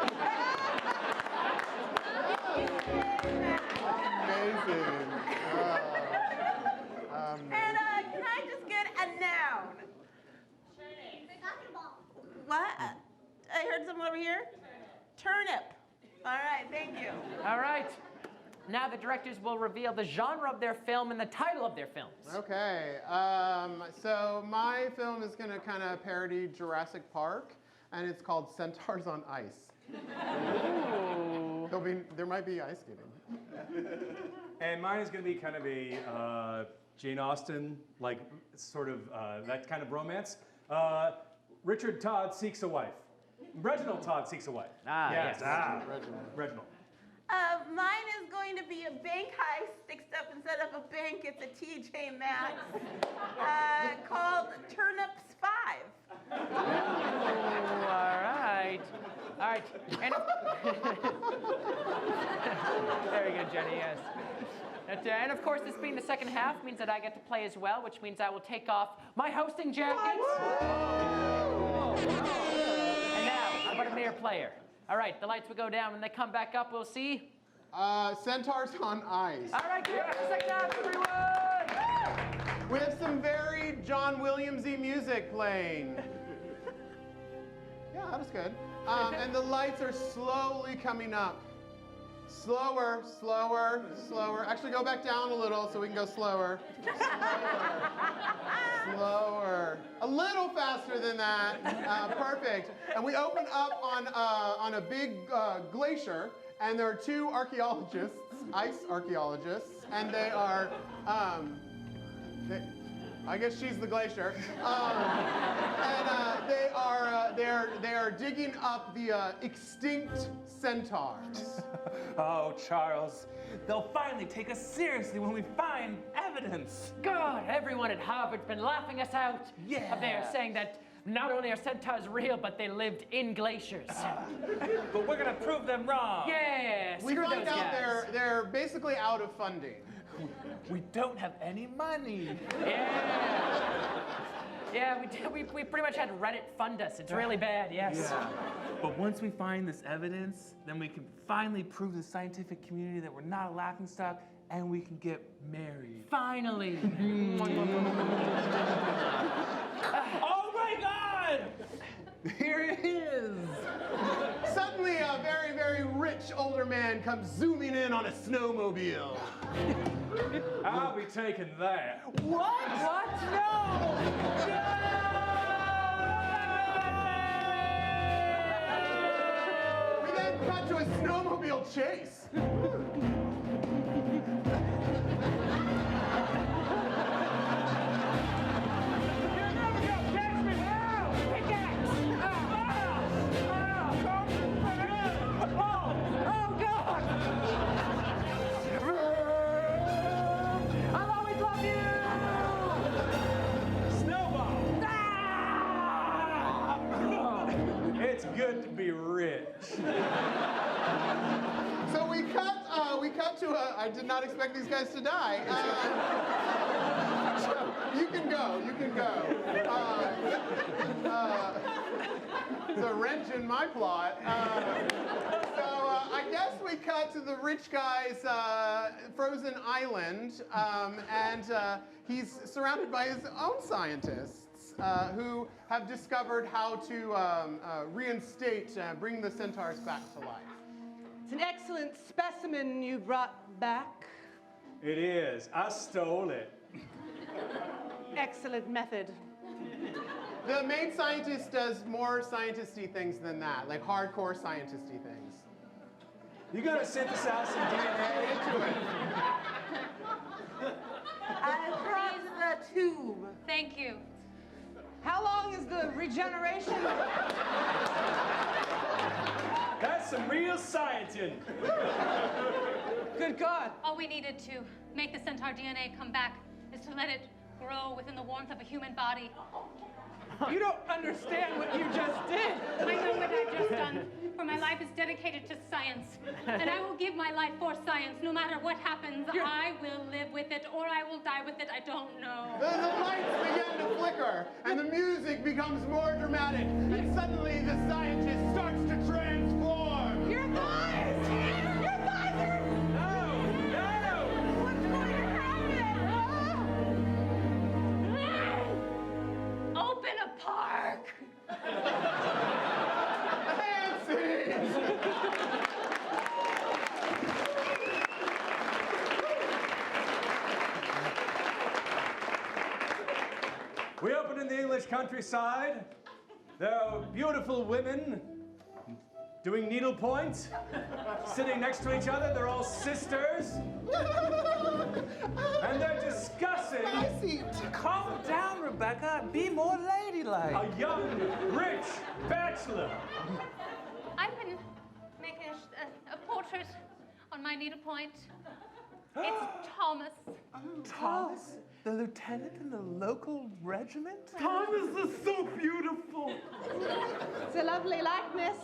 And can I just get a noun? What? I heard someone over here. Turnip. All right, thank you. All right. Now the directors will reveal the genre of their film and the title of their films. Okay. So my film is going to kind of parody Jurassic Park, and it's called Centaurs on Ice. There might be ice skating. And mine is going to be kind of a Jane Austen, like sort of that kind of romance. Richard Todd seeks a wife. Reginald Todd seeks a wife. Yes. Reginald. Mine is going to be a bank heist, except instead of a bank, it's a TJ Maxx, called Turnips 5. All right. And very good, Jenny, yes. And of course, this being the second half means that I get to play as well, which means I will take off my hosting jacket. And now, I'm a mere player. All right, the lights will go down. When they come back up, we'll see. Centaurs on Ice. All right, get the second half, everyone! We have some very John Williams-y music playing. Yeah, that was good. And the lights are slowly coming up. Slower. Actually, go back down a little so we can go slower. Slower. A little faster than that. Perfect. And we open up on a big glacier, and there are 2 archaeologists, ice archaeologists, and they are, I guess she's the glacier. And they are digging up the extinct centaurs. Oh, Charles, they'll finally take us seriously when we find evidence. God, everyone at Harvard's been laughing us out. Yeah. They're saying that not only are centaurs real, but they lived in glaciers. But we're gonna prove them wrong. Yeah, We screw find those out guys. they're basically out of funding. We don't have any money. Yeah, we pretty much had Reddit fund us. It's really bad, yes. Yeah. But once we find this evidence, then we can finally prove to the scientific community that we're not a laughingstock and we can get married. Finally. Oh my God! Here it is. Suddenly, a very, very rich older man comes zooming in on a snowmobile. I'll be taking that. What? What? No! We then cut to a snowmobile chase. It's good to be rich. So we cut to a. I did not expect these guys to die. So you can go. It's a wrench in my plot. I guess we cut to the rich guy's frozen island, and he's surrounded by his own scientists. Who have discovered how to reinstate, bring the centaurs back to life. It's an excellent specimen you brought back. It is. I stole it. Excellent method. The main scientist does more scientisty things than that, like hardcore scientisty things. You gotta synthesize some DNA into it. I brought the tube. Thank you. How long is the regeneration? That's some real scienting. Good God. All we needed to make the centaur DNA come back is to let it grow within the warmth of a human body. You don't understand what you just did. I know what I've just done, for my life is dedicated to science. And I will give my life for science, no matter what happens. I will live with it, or I will die with it, I don't know. The lights begin to flicker, and the music becomes more dramatic, and suddenly the scientist starts to transform. Your thighs! Your thighs are... No! What's going to happen? Open a park! We open in the English countryside. There are beautiful women doing needlepoint, sitting next to each other. They're all sisters. And they're discussing. Calm down, Rebecca. Be more ladylike. A young, rich bachelor. I've been making a portrait on my needlepoint. It's Thomas. Thomas? The lieutenant in the local regiment? Thomas is so beautiful. It's a lovely likeness.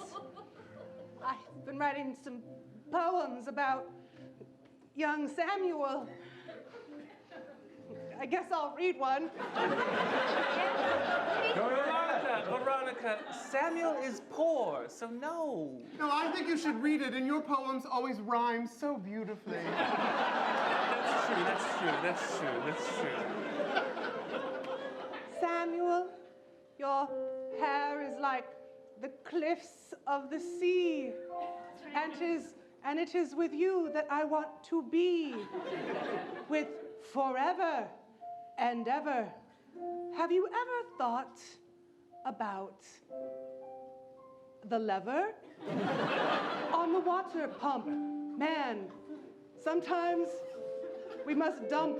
I've been writing some poems about young Samuel. I guess I'll read one. Veronica, Samuel is poor, so no. No, I think you should read it, and your poems always rhyme so beautifully. That's true. Samuel, your hair is like the cliffs of the sea, and it is with you that I want to be, with forever and ever. Have you ever thought about the lever on the water pump? Man, sometimes we must dump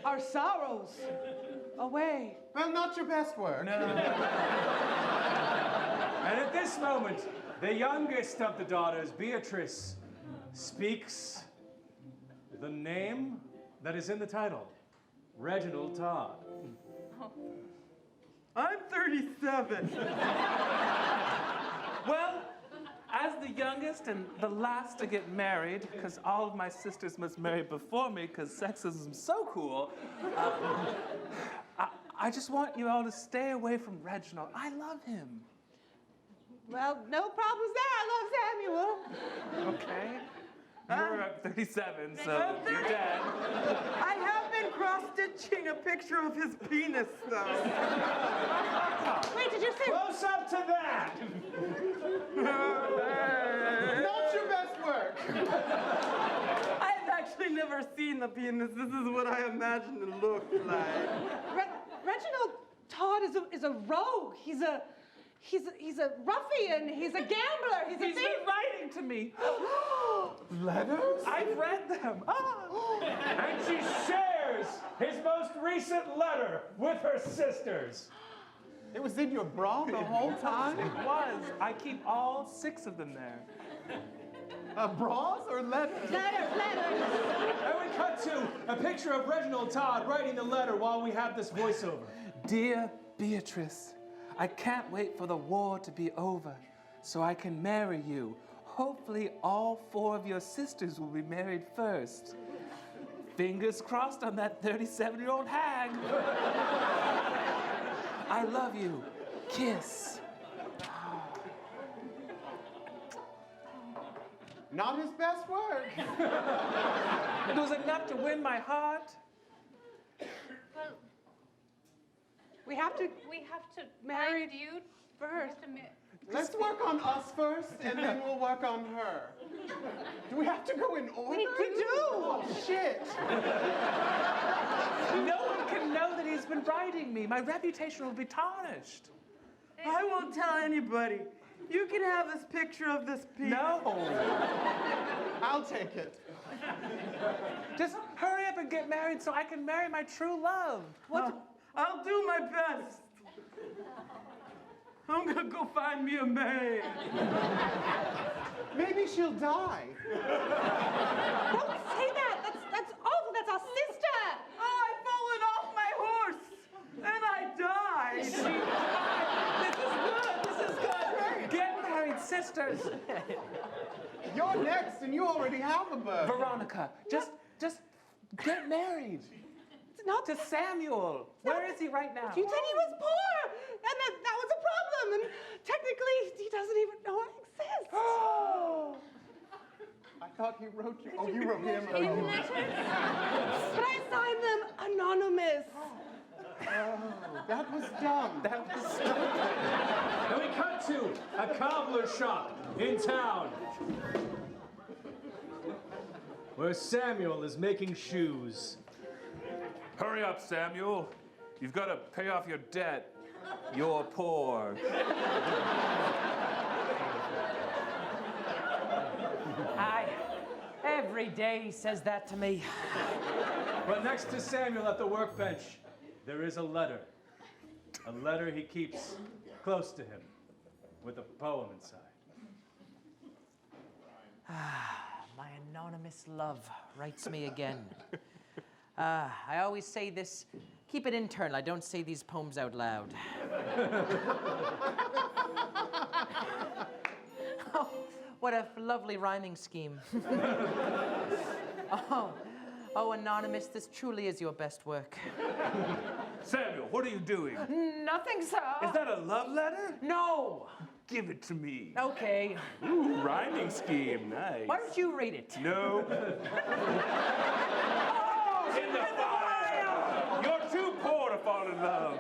our sorrows away. Well, not your best work. No. And at this moment, the youngest of the daughters, Beatrice, speaks the name that is in the title, Reginald Todd. I'm 37. Well, as the youngest and the last to get married, because all of my sisters must marry before me because sexism's so cool, I just want you all to stay away from Reginald. I love him. Well, no problems there. I love Samuel. Okay. You're at 37, so you're dead. I have been cross-stitching a picture of his penis, though. Wait, did you say? Close up to that. Not your best work. I've actually never seen the penis. This is what I imagine it looked like. Reginald Todd is a rogue. He's a ruffian. He's a gambler. He's been writing to me. Letters? I've read them. And she shares his most recent letter with her sisters. It was in your bra the whole time? It was. I keep all 6 of them there. Bras or letters? Letters. And we cut to a picture of Reginald Todd writing the letter while we have this voiceover. Dear Beatrice, I can't wait for the war to be over so I can marry you. Hopefully all 4 of your sisters will be married first. Fingers crossed on that 37-year-old hag. I love you. Kiss. Not his best work. It was enough to win my heart. Well, We have to marry you first. Let's work on us first, and then we'll work on her. Do we have to go in order? We do. Oh, shit. No one can know that he's been writing me. My reputation will be tarnished. I won't tell anybody. You can have this picture of this penis. No. I'll take it. Just hurry up and get married so I can marry my true love. I'll do my best. I'm gonna go find me a maid. Maybe she'll die. Don't say that. That's awful. That's our sister. Oh, I've fallen off my horse and I died. This is good. This is good. Get married, sisters. You're next, and you already have a bird. Veronica, just get married. Not to Samuel. Where is he right now? You said he was poor, and that was a problem. And technically, he doesn't even know I exist. I thought he wrote you. Oh, you wrote him. But I signed them anonymous. Oh, that was dumb. That was stupid. And we cut to a cobbler shop in town where Samuel is making shoes. Hurry up, Samuel. You've got to pay off your debt. You're poor. Every day he says that to me. But next to Samuel at the workbench, there is a letter. A letter he keeps close to him with a poem inside. My anonymous love writes me again. I always say this, keep it internal. I don't say these poems out loud. Oh, what a lovely rhyming scheme. Oh, Anonymous, this truly is your best work. Samuel, what are you doing? Nothing, sir. Is that a love letter? No. Give it to me. Okay. Ooh, rhyming scheme, nice. Why don't you read it? No. In the fire! You're too poor to fall in love.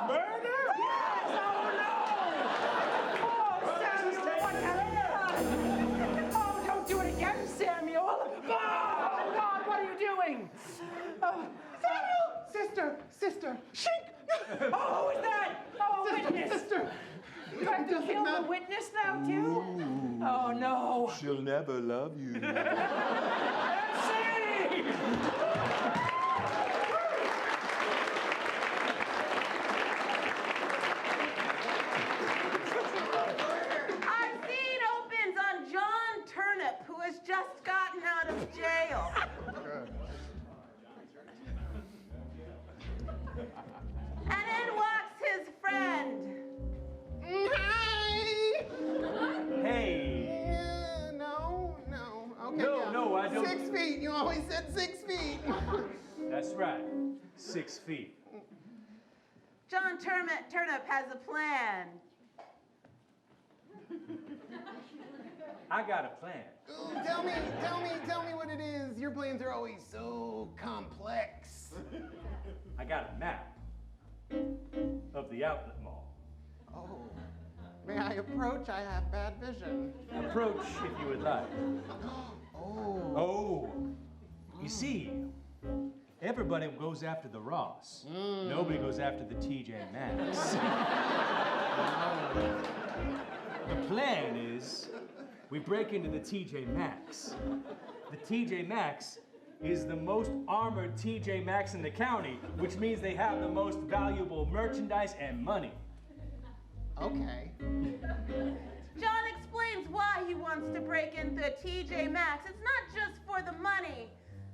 Murder? Yes! Oh, no! Oh, Samuel, what happened? Oh, don't do it again, Samuel! Oh, God, what are you doing? Samuel! Sister! Shink! Oh, who is that? Oh, a witness! Sister! You have to kill the witness now, too? Oh, no. She'll never love you. Our scene opens on John Turnip, who has just gotten out of jail. And in walks his friend. Hi! Hey! No. Okay, No, yeah. no, I don't- 6 feet. You always said 6 feet. That's right. 6 feet. John Turnip has a plan. I got a plan. Ooh, tell me what it is. Your plans are always so complex. I got a map of the outlet mall. Oh, may I approach? I have bad vision. Approach if you would like. Oh, you see, everybody goes after the Ross. Nobody goes after the TJ Maxx. The plan is we break into the TJ Maxx. The TJ Maxx is the most armored TJ Maxx in the county, which means they have the most valuable merchandise and money. Okay. John explains why he wants to break into TJ Maxx. It's not just for the money.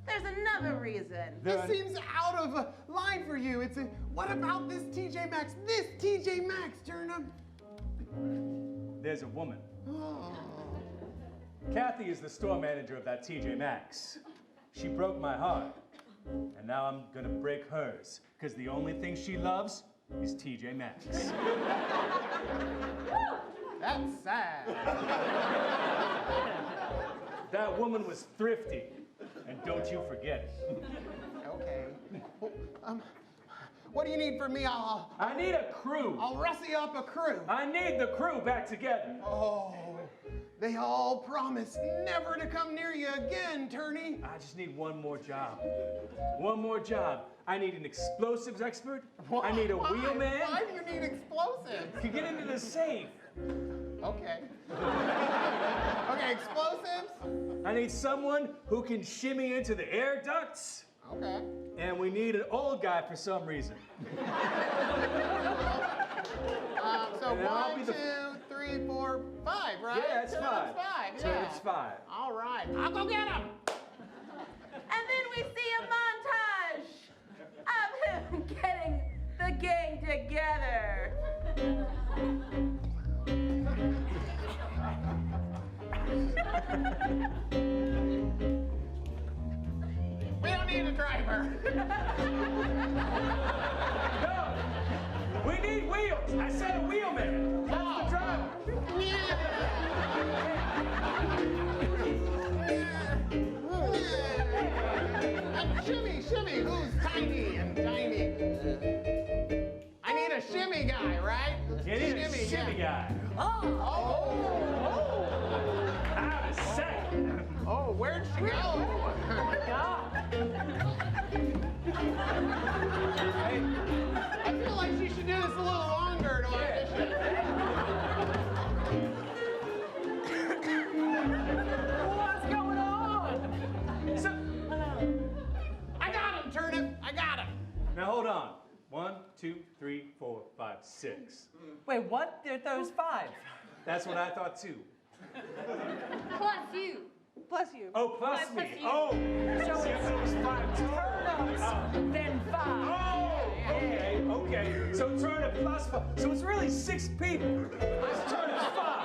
There's another reason. This seems out of line for you. What about this TJ Maxx? This TJ Maxx, Turnip. There's a woman. Kathy is the store manager of that TJ Maxx. She broke my heart, and now I'm gonna break hers, because the only thing she loves is TJ Maxx. That's sad. That woman was thrifty, and don't you forget it. Okay. Well, what do you need from me? I need a crew. I'll rustle up a crew. I need the crew back together. Oh, they all promise never to come near you again, Turney. I just need one more job. One more job. I need an explosives expert. I need a wheelman. Why do you need explosives? To get into the safe. Okay. Okay, explosives? I need someone who can shimmy into the air ducts. Okay. And we need an old guy for some reason. So 1, 2, 3, 4, 5, right? Yeah, it's 5. It's 5, So yeah. it's 5. All right, I'll go get him. And then we see a montage of him getting the gang together. We don't need a driver. No! We need wheels! I said a wheelman! That's the driver! Shimmy, who's tiny and tiny? I need a shimmy guy, right? You need a shimmy guy. Oh! Out of sight! Oh, where'd she go? Oh my God! Hey, I feel like she should do this a little longer to audition. What's going on? I got him, Turnip. I got him. Now hold on. 1, 2, 3, 4, 5, 6. Wait, what? There's 5. That's what I thought too. Plus you. Plus you. Oh, plus Plus me. you. Oh! So See, I thought it was 5 turnips, then 5. Oh! Okay. So turnip plus 5. So it's really 6 people. It's turnip's 5. 5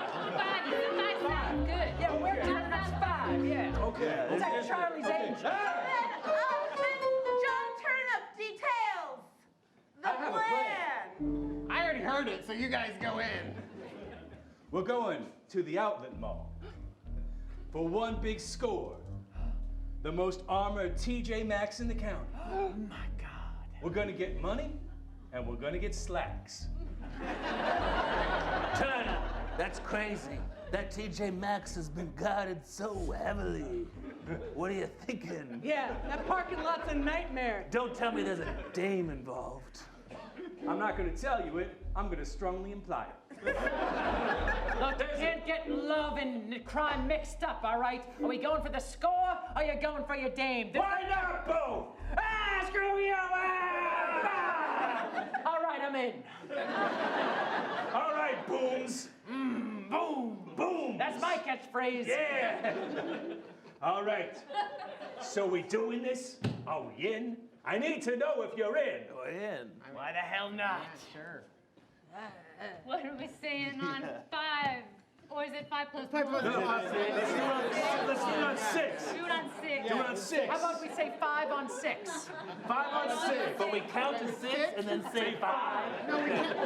sounds good. Yeah, we're turnips 5, yeah. Okay. It's like Charlie's Angels. Then John Turnip details the I have a plan. I already heard it, so you guys go in. We're going to the outlet mall for one big score. The most armored TJ Maxx in the county. Oh my God. We're gonna get money and we're gonna get slacks. Turner, that's crazy. That TJ Maxx has been guarded so heavily. What are you thinking? Yeah, that parking lot's a nightmare. Don't tell me there's a dame involved. I'm not gonna tell you it, I'm gonna strongly imply it. Look, you can't get love and crime mixed up, all right? Are we going for the score, or are you going for your dame? Why not both? Ah, screw you! Ah! All right, I'm in. All right, booms. Boom. Boom. That's my catchphrase. Yeah. All right. So we doing this? Are we in? I need to know if you're in. We're in. Why the hell not? Yeah, sure. What are we saying on 5? Or is it 5 plus 1? Let's do it on 6. Do it on 6. Do it on 6. How about we say 5 on 6? 5 on 6. But we count to 6 and then say 5. No, we can't.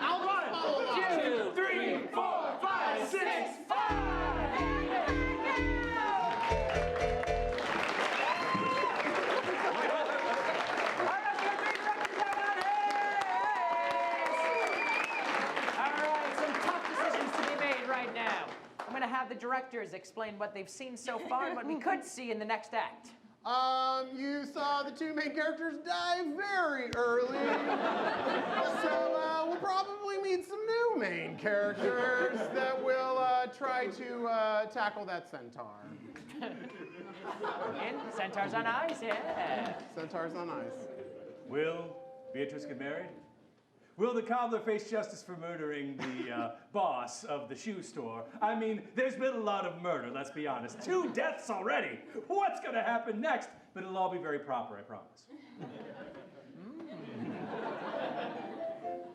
I'll 1, 2, 3, 4, 5, 6, 5. I'm going to have the directors explain what they've seen so far and what we could see in the next act. You saw the two main characters die very early. So we'll probably meet some new main characters that will try to tackle that centaur. And centaurs on ice, yeah. Centaurs on ice. Will Beatrice get married? Will the cobbler face justice for murdering the boss of the shoe store? I mean, there's been a lot of murder, let's be honest. 2 deaths already. What's going to happen next? But it'll all be very proper, I promise.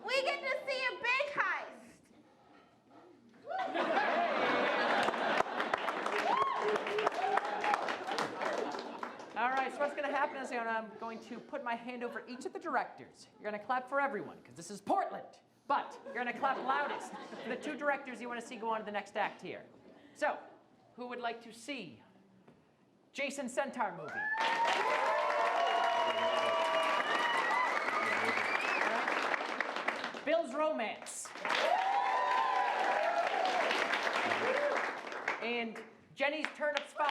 We get to see a big heist. All right, so what's going to happen is I'm going to put my hand over each of the directors. You're going to clap for everyone, because this is Portland. But you're going to clap loudest for the 2 directors you want to see go on to the next act here. So, who would like to see Jason Centaur movie? Right. Bill's Romance. And Jenny's Turnips 5.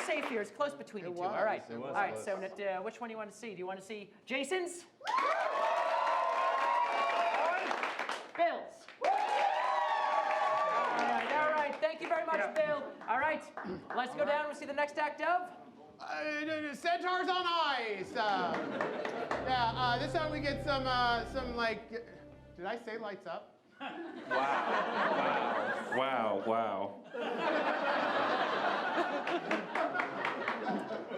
Safe here. It's close between you two. All right. All right. So, which one do you want to see? Do you want to see Jason's? Bill's. All right. Thank you very much, Bill. All right. Let's go down and see the next act of Centaurs on Ice. This time we get some like. Did I say lights up? Wow.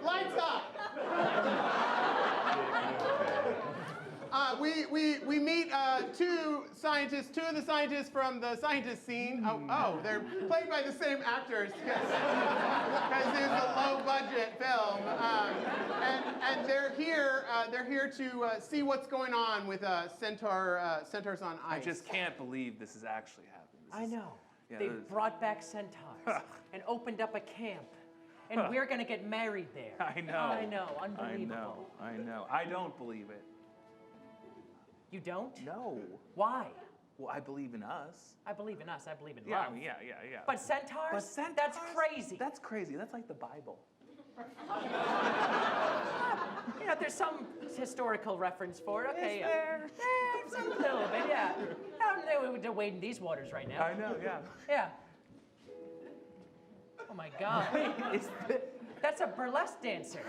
Lights up! We meet 2 scientists, 2 of the scientists from the scientist scene. Oh, they're played by the same actors because it's a low-budget film. And they're here to see what's going on with Centaurs on Ice. I just can't believe this is actually happening. I know. They've brought back centaurs and opened up a camp. And we're going to get married there. I know. I know. Unbelievable. I know. I don't believe it. You don't? No. Why? Well, I believe in us. I believe in us. I believe in love. Yeah. But centaurs? That's crazy. That's crazy. That's like the Bible. You know, there's some historical reference for it. Okay. Is there? Some little bit, yeah. They're wading these waters right now. I know, yeah. Yeah. Oh my God. That's a burlesque dancer.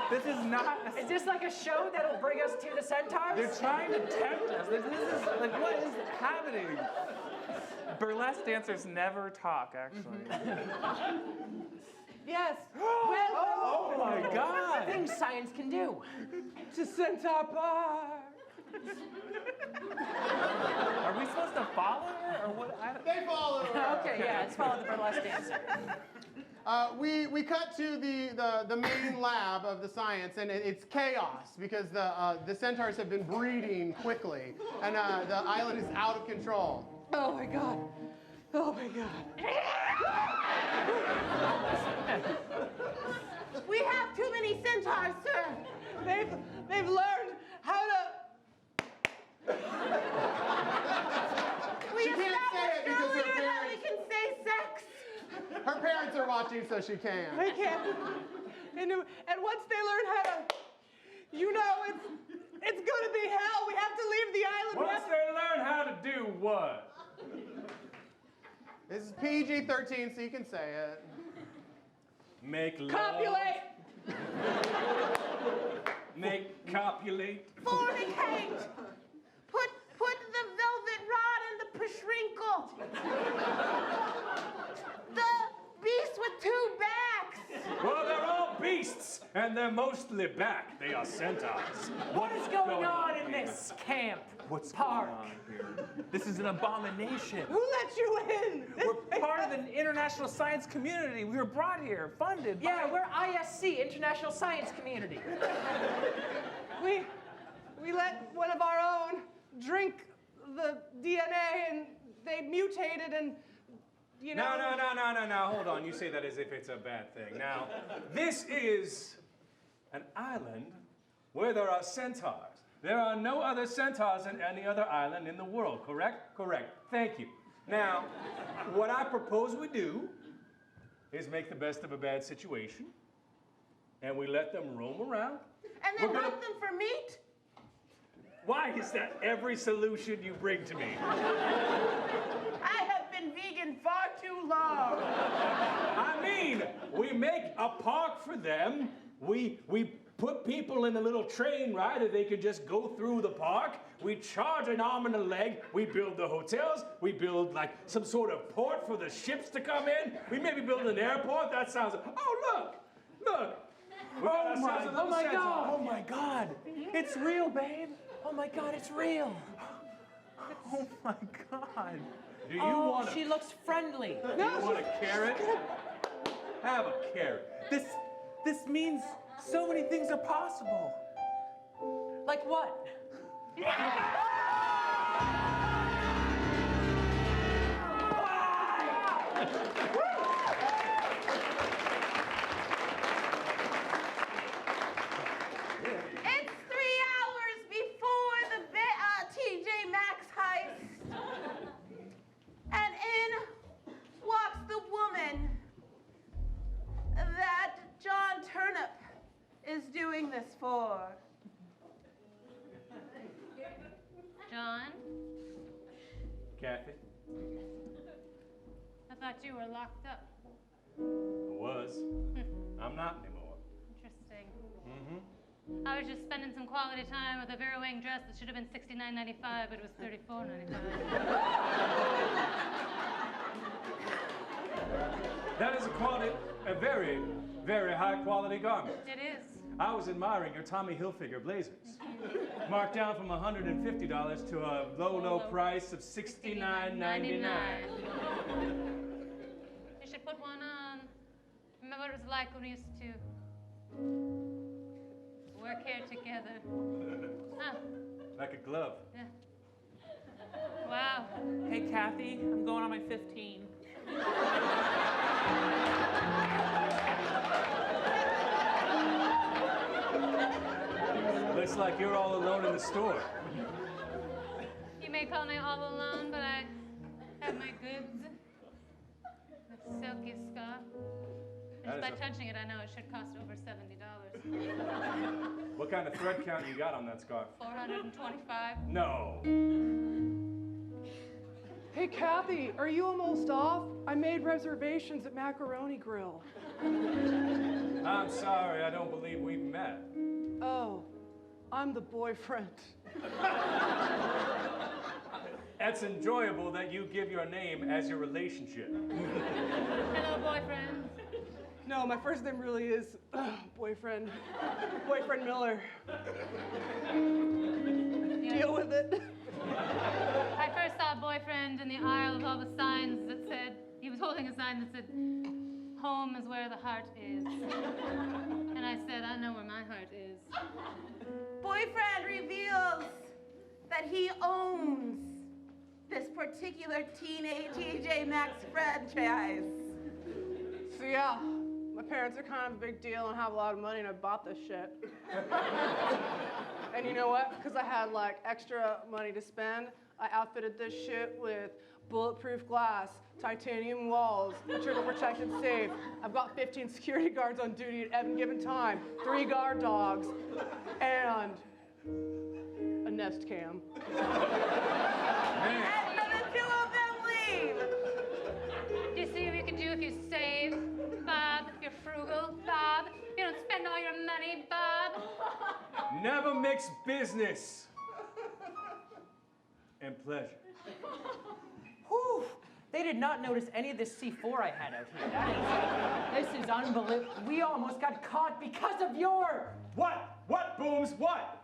This is not. Is this like a show that'll bring us to the centaurs? They're trying to tempt us. This is like, what is happening? Burlesque dancers never talk, actually. Yes. Oh my God. Things science can do. To Centaur Park. Are we supposed to follow her or what? They follow her. Okay, yeah, let's follow the burlesque dancer. We cut to the main lab of the science, and it's chaos because the centaurs have been breeding quickly, and the island is out of control. Oh my God. Oh my God. We have too many centaurs, sir. They've learned how to. We established earlier that we can say sex. Her parents are watching, so she can. They can. And once they learn how to, it's gonna be hell. We have to leave the island. Once they learn how to do what? This is PG-13, so you can say it. Make love. Copulate. Make copulate. Fornicate. Put the velvet rod in the pashrinkle. The beast with 2 backs. Well, they're all beasts, and And they're mostly back. They are centaurs. What is going on in this camp? What's park? going on here? This is an abomination. Who let you in? We're part of the international science community. We were brought here, funded. Yeah, we're ISC, International Science Community. We let one of our own drink the DNA and they mutated and, you know. No. Hold on. You say that as if it's a bad thing. Now, this is an island where there are centaurs. There are no other centaurs in any other island in the world, correct? Correct. Thank you. Now, what I propose we do is make the best of a bad situation, and we let them roam around. And then hunt them for meat? Why is that every solution you bring to me? I have been vegan far too long. I mean, we make a park for them. We put people in a little train ride that they can just go through the park. We charge an arm and a leg. We build the hotels. We build like some sort of port for the ships to come in. We maybe build an airport. That sounds. Oh look. Oh my God. It's real, babe. Oh my God, it's real. Oh my God. Do you want? She looks friendly. Do you want a carrot? Have a carrot. This means so many things are possible. Like what? It's 3 hours before the TJ Maxx heist. And in walks the woman that John Turnip is doing this for. John, Kathy? I thought you were locked up. I was. I'm not anymore. Interesting. Mm-hmm. I was just spending some quality time with a very wearing dress that should have been $69.95, but it was $34.95. That is a very, very high quality garment. It is. I was admiring your Tommy Hilfiger blazers. Marked down from $150 to a low price of $69.99. You should put one on. Remember what it was like when we used to work here together. Huh. Like a glove. Yeah. Wow. Hey, Kathy, I'm going on my 15. Looks like you're all alone in the store. You may call me all alone, but I have my goods. The silky scarf. Just by touching it, I know it should cost over $70. What kind of thread count you got on that scarf? 425. No. Hey, Kathy, are you almost off? I made reservations at Macaroni Grill. I'm sorry, I don't believe we've met. Oh, I'm the boyfriend. That's enjoyable that you give your name as your relationship. Hello, boyfriend. No, my first name really is boyfriend. Boyfriend Miller. Deal with it. I first saw boyfriend in the aisle with all the signs that said, he was holding a sign that said, home is where the heart is. And I said, I know where my heart is. Boyfriend reveals that he owns this particular teenage TJ Maxx franchise. So yeah, my parents are kind of a big deal and have a lot of money and I bought this shit. And you know what? Because I had like extra money to spend, I outfitted this shit with bulletproof glass, titanium walls, a triple protected safe. I've got 15 security guards on duty at any given time, 3 guard dogs, and a Nest Cam. And none of 2 of them leave. Do you see what you can do if you save, Bob? If you're frugal, Bob? You don't spend all your money, Bob. Never mix business and pleasure. Whew, They did not notice any of this C4 I had out here. This is unbelievable. We almost got caught because of your... What? What, Booms? What?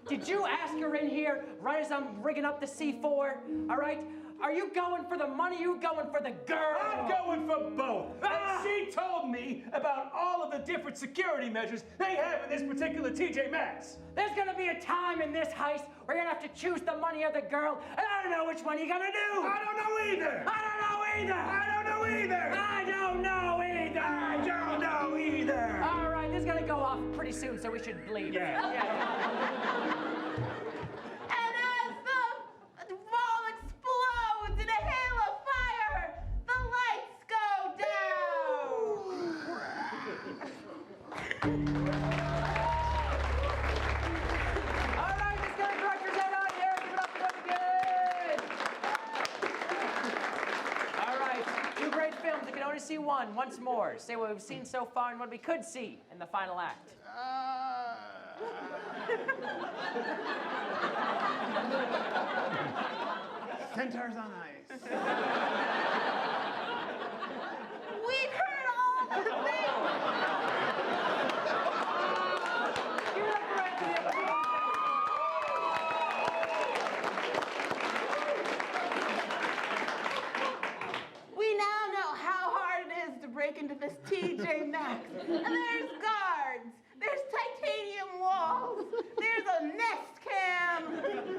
Did you ask her in here right as I'm rigging up the C4? All right? Are you going for the money? Are you going for the girl? I'm going for both. And she told me about all of the different security measures they have in this particular TJ Maxx. There's gonna be a time in this heist where you're gonna have to choose the money or the girl, and I don't know which one you're gonna do. I don't know either. I don't know either. I don't know either. I don't know either. I don't know either. All right, this is gonna go off pretty soon, so we should bleed. Yeah. And as the wall explodes in a hail of fire, the lights go down. All right, let's get our directors out here. Give it up for them again. All right, two great films. You can only see one. Once more, say what we've seen so far and what we could see in the final act. Centaurs on ice. We've heard all the things. Give it up for Anthony. We now know how hard it is to break into this TJ Maxx. And there's guards. There's titanium walls. There's a nest cam.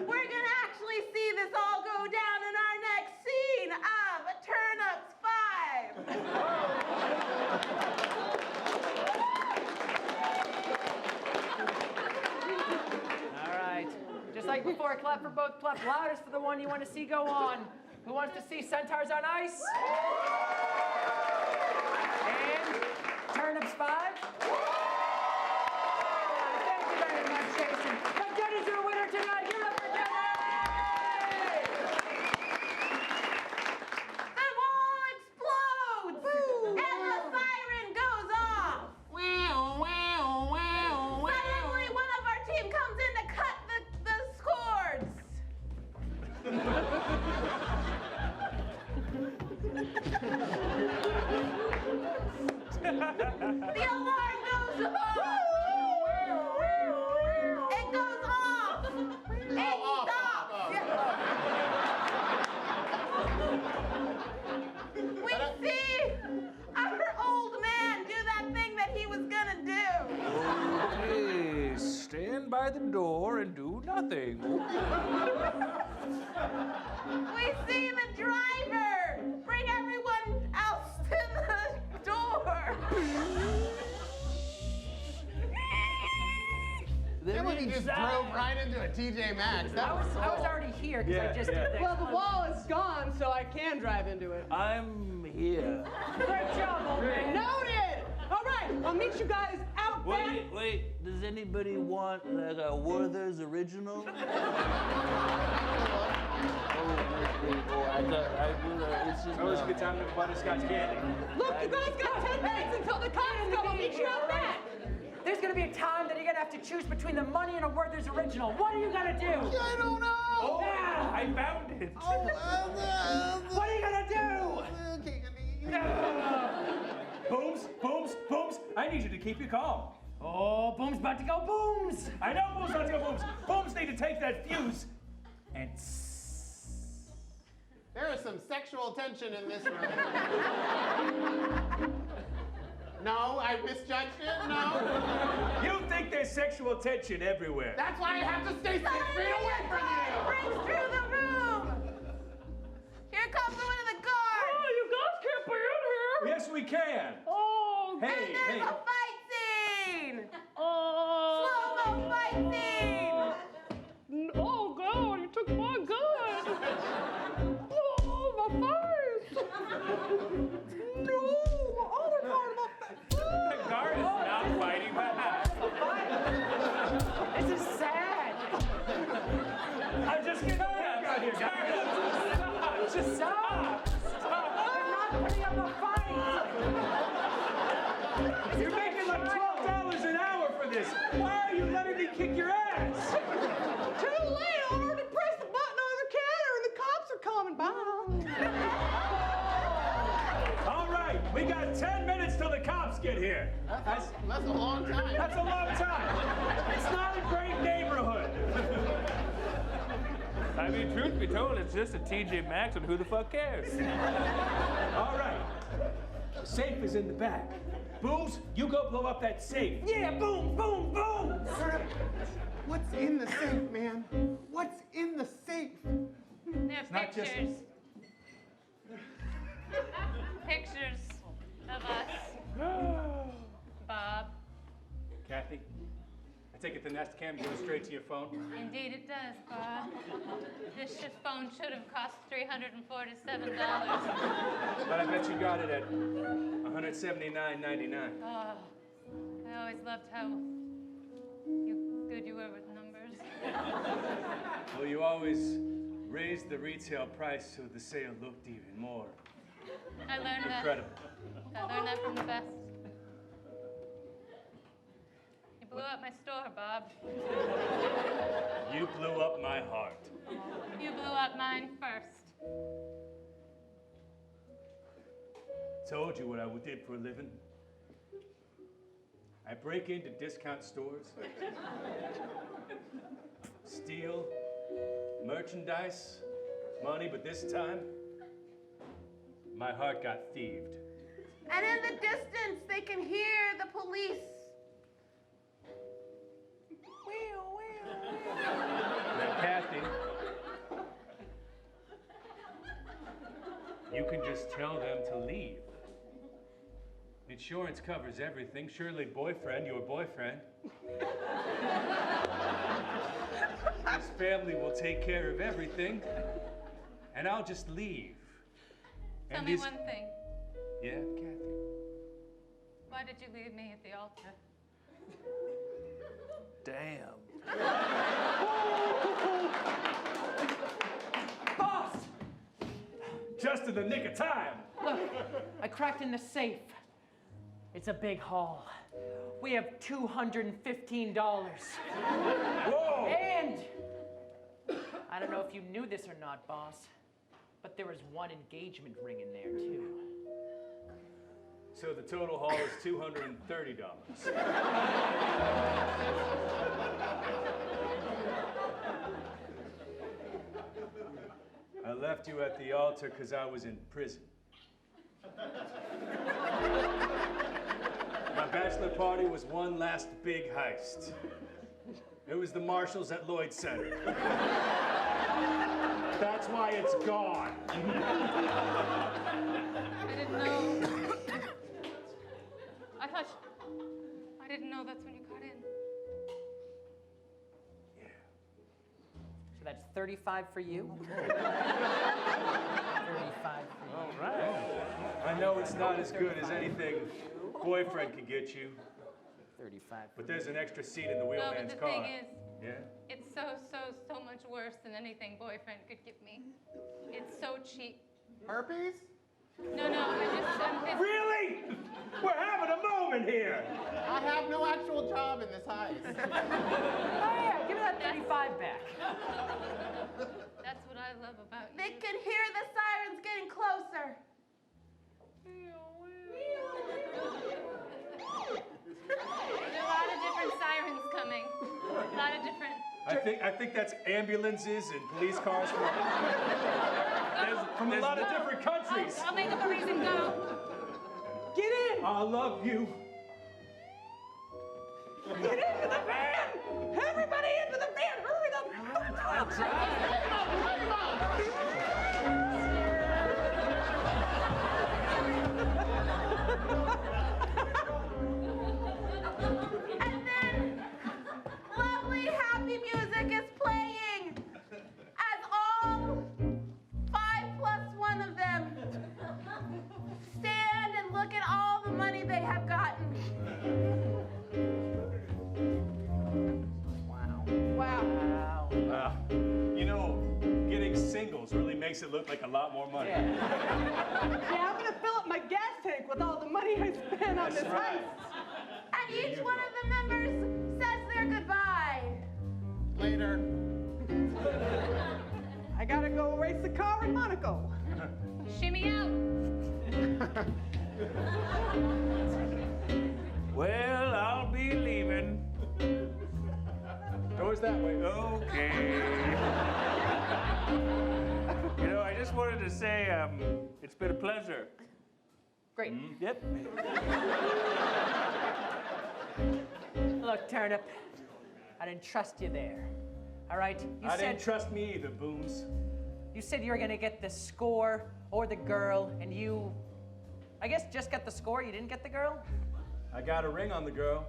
We're gonna actually see this all go down in our next scene of Turnips 5. All right. Just like before, clap for both. Clap loudest for the one you want to see go on. Who wants to see Centaurs on Ice? And Turnips 5? Thank you very much, Jason. Now, Jenny's your winner tonight. Give it up for Jenny! The wall explodes! And the siren goes off! Suddenly, one of our team comes in to cut the cords. The alarm goes off! It goes off! It stops! We see our old man do that thing that he was gonna do. Okay, stand by the door and do nothing. We see the driver bring everyone else to the door. Can't believe you just drove right into a TJ Maxx. I was already here because I just did that. Well, the wall is gone, so I can drive into it. I'm here. Great job, old man. Noted! All right, I'll meet you guys out back. Wait, does anybody want like a Werther's original? It's always a good time to have butterscotch candy. Look, you guys got 10 minutes until the cops come. I'll meet you out back. There's gonna be a time that you're gonna have to choose between the money and a Werther's original. What are you gonna do? I don't know. Oh, I found it. What are you gonna do? Booms, I need you to keep you calm. Oh, Boom's about to go Booms. I know Booms about to go Booms. Booms need to take that fuse and There is some sexual tension in this room. No, I misjudged it. No. You think there's sexual tension everywhere. That's why I have to stay 6 feet away from you. Breaks through the room. Here comes one of the guards. Oh, you guys can't be in here. Yes, we can. Oh, And there's a fight scene. oh. Slow-mo fight scene. Oh, God, you took my gun. Oh, my face. No, my other part of my face. The guard is not fighting back. This is sad. I'm just getting out here, guys. Just stop. We're not putting up a fight. You're making like $12 an hour for this. Why are you letting me kick your ass? Too late. I already pressed the button on the counter and the cops are coming. Bye. right, we got 10 minutes till the cops get here. That's a long time. That's a long time. It's not a great neighborhood. I mean, truth be told, it's just a TJ Maxx, and who the fuck cares? All right. The safe is in the back. Booms, you go blow up that safe. Yeah, boom, boom, boom. What's in the safe, man? What's in the safe? They're not just- pictures. Pictures of us. Bob. Kathy, I take it the Nest Cam goes straight to your phone? Indeed it does, Bob. This phone should have cost $347. But I bet you got it at $179.99. Oh, I always loved how good you were with numbers. Well, you always raised the retail price so the sale looked even more I learned incredible. that. I learned that from the best. You blew up my store, Bob. You blew up my heart. You blew up mine first. Told you what I did for a living. I break into discount stores, steal merchandise, money, but this time, my heart got thieved. And in the distance, they can hear the police. Now, Kathy, you can just tell them to leave. Insurance covers everything. Surely, boyfriend, your boyfriend. His family will take care of everything, and I'll just leave. Tell And me these- one thing. Yeah, Kathy. Why did you leave me at the altar? Damn. Boss! Just in the nick of time. Look, I cracked in the safe. It's a big haul. We have $215. Whoa! And I don't know if you knew this or not, boss, but there was one engagement ring in there too. So the total haul is $230. I left you at the altar because I was in prison. My bachelor party was one last big heist. It was the marshals at Lloyd Center. That's why it's gone. I didn't know. I didn't know that's when you got in. So that's 35 for you. 35 for you. All right. I know it's not as good as anything boyfriend can get you, 35. but there's an extra seat in the No, but wheelman's the car. thing is, Yeah? it's so much worse than anything boyfriend could give me. It's so cheap. Herpes? No, it's Really? We're having a moment here. I have no actual job in this heist. Oh yeah, give me that 35 back. That's what I love about you. They can hear the sirens getting closer. There's a lot of different sirens coming. A lot of different. I think that's ambulances and police cars from a lot of different countries. I'll make up a reason. Go. Get in! I love you. Get into the van! Everybody into the van! Hurry up! And then lovely, happy music is playing as all 5 plus 1 of them stand and look at all the money they have gotten. Wow. You know, getting singles really makes it look like a lot more money. Yeah, I'm gonna fill up my gas tank with all the money I spent on That's this right. heist. And each one of the members says their goodbye. Later. I gotta go race the car in Monaco. Shimmy out. Well, I'll be leaving. Doors that way. Okay. You know, I just wanted to say it's been a pleasure. Great. Yep. Look, Turnip, I didn't trust you there. All right? I didn't trust me either, Booms. You said you were gonna get the score or the girl, and you, I guess, just got the score. You didn't get the girl? I got a ring on the girl.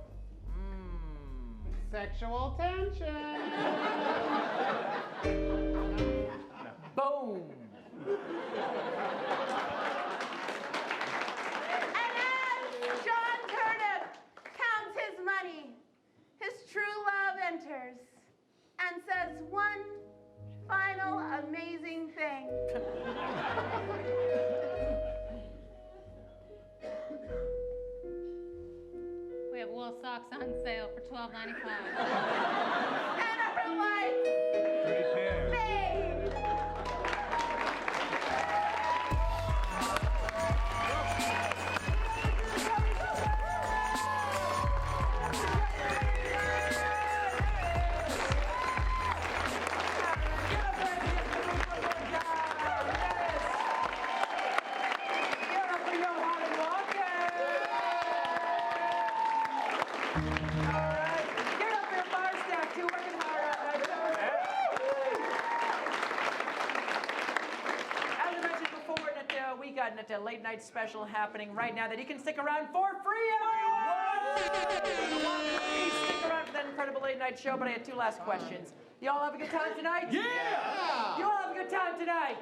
Sexual tension. Boom. And as John Turnip counts his money, his true love enters and says one final amazing thing. We have wool socks on sale for $12.95. And our lights. Pretty pair. Fade. A late night special happening right now that you can stick around for free, everyone! Please stick around for that incredible late night show, but I had two last questions. You all have a good time tonight? Yeah! You all have a good time tonight?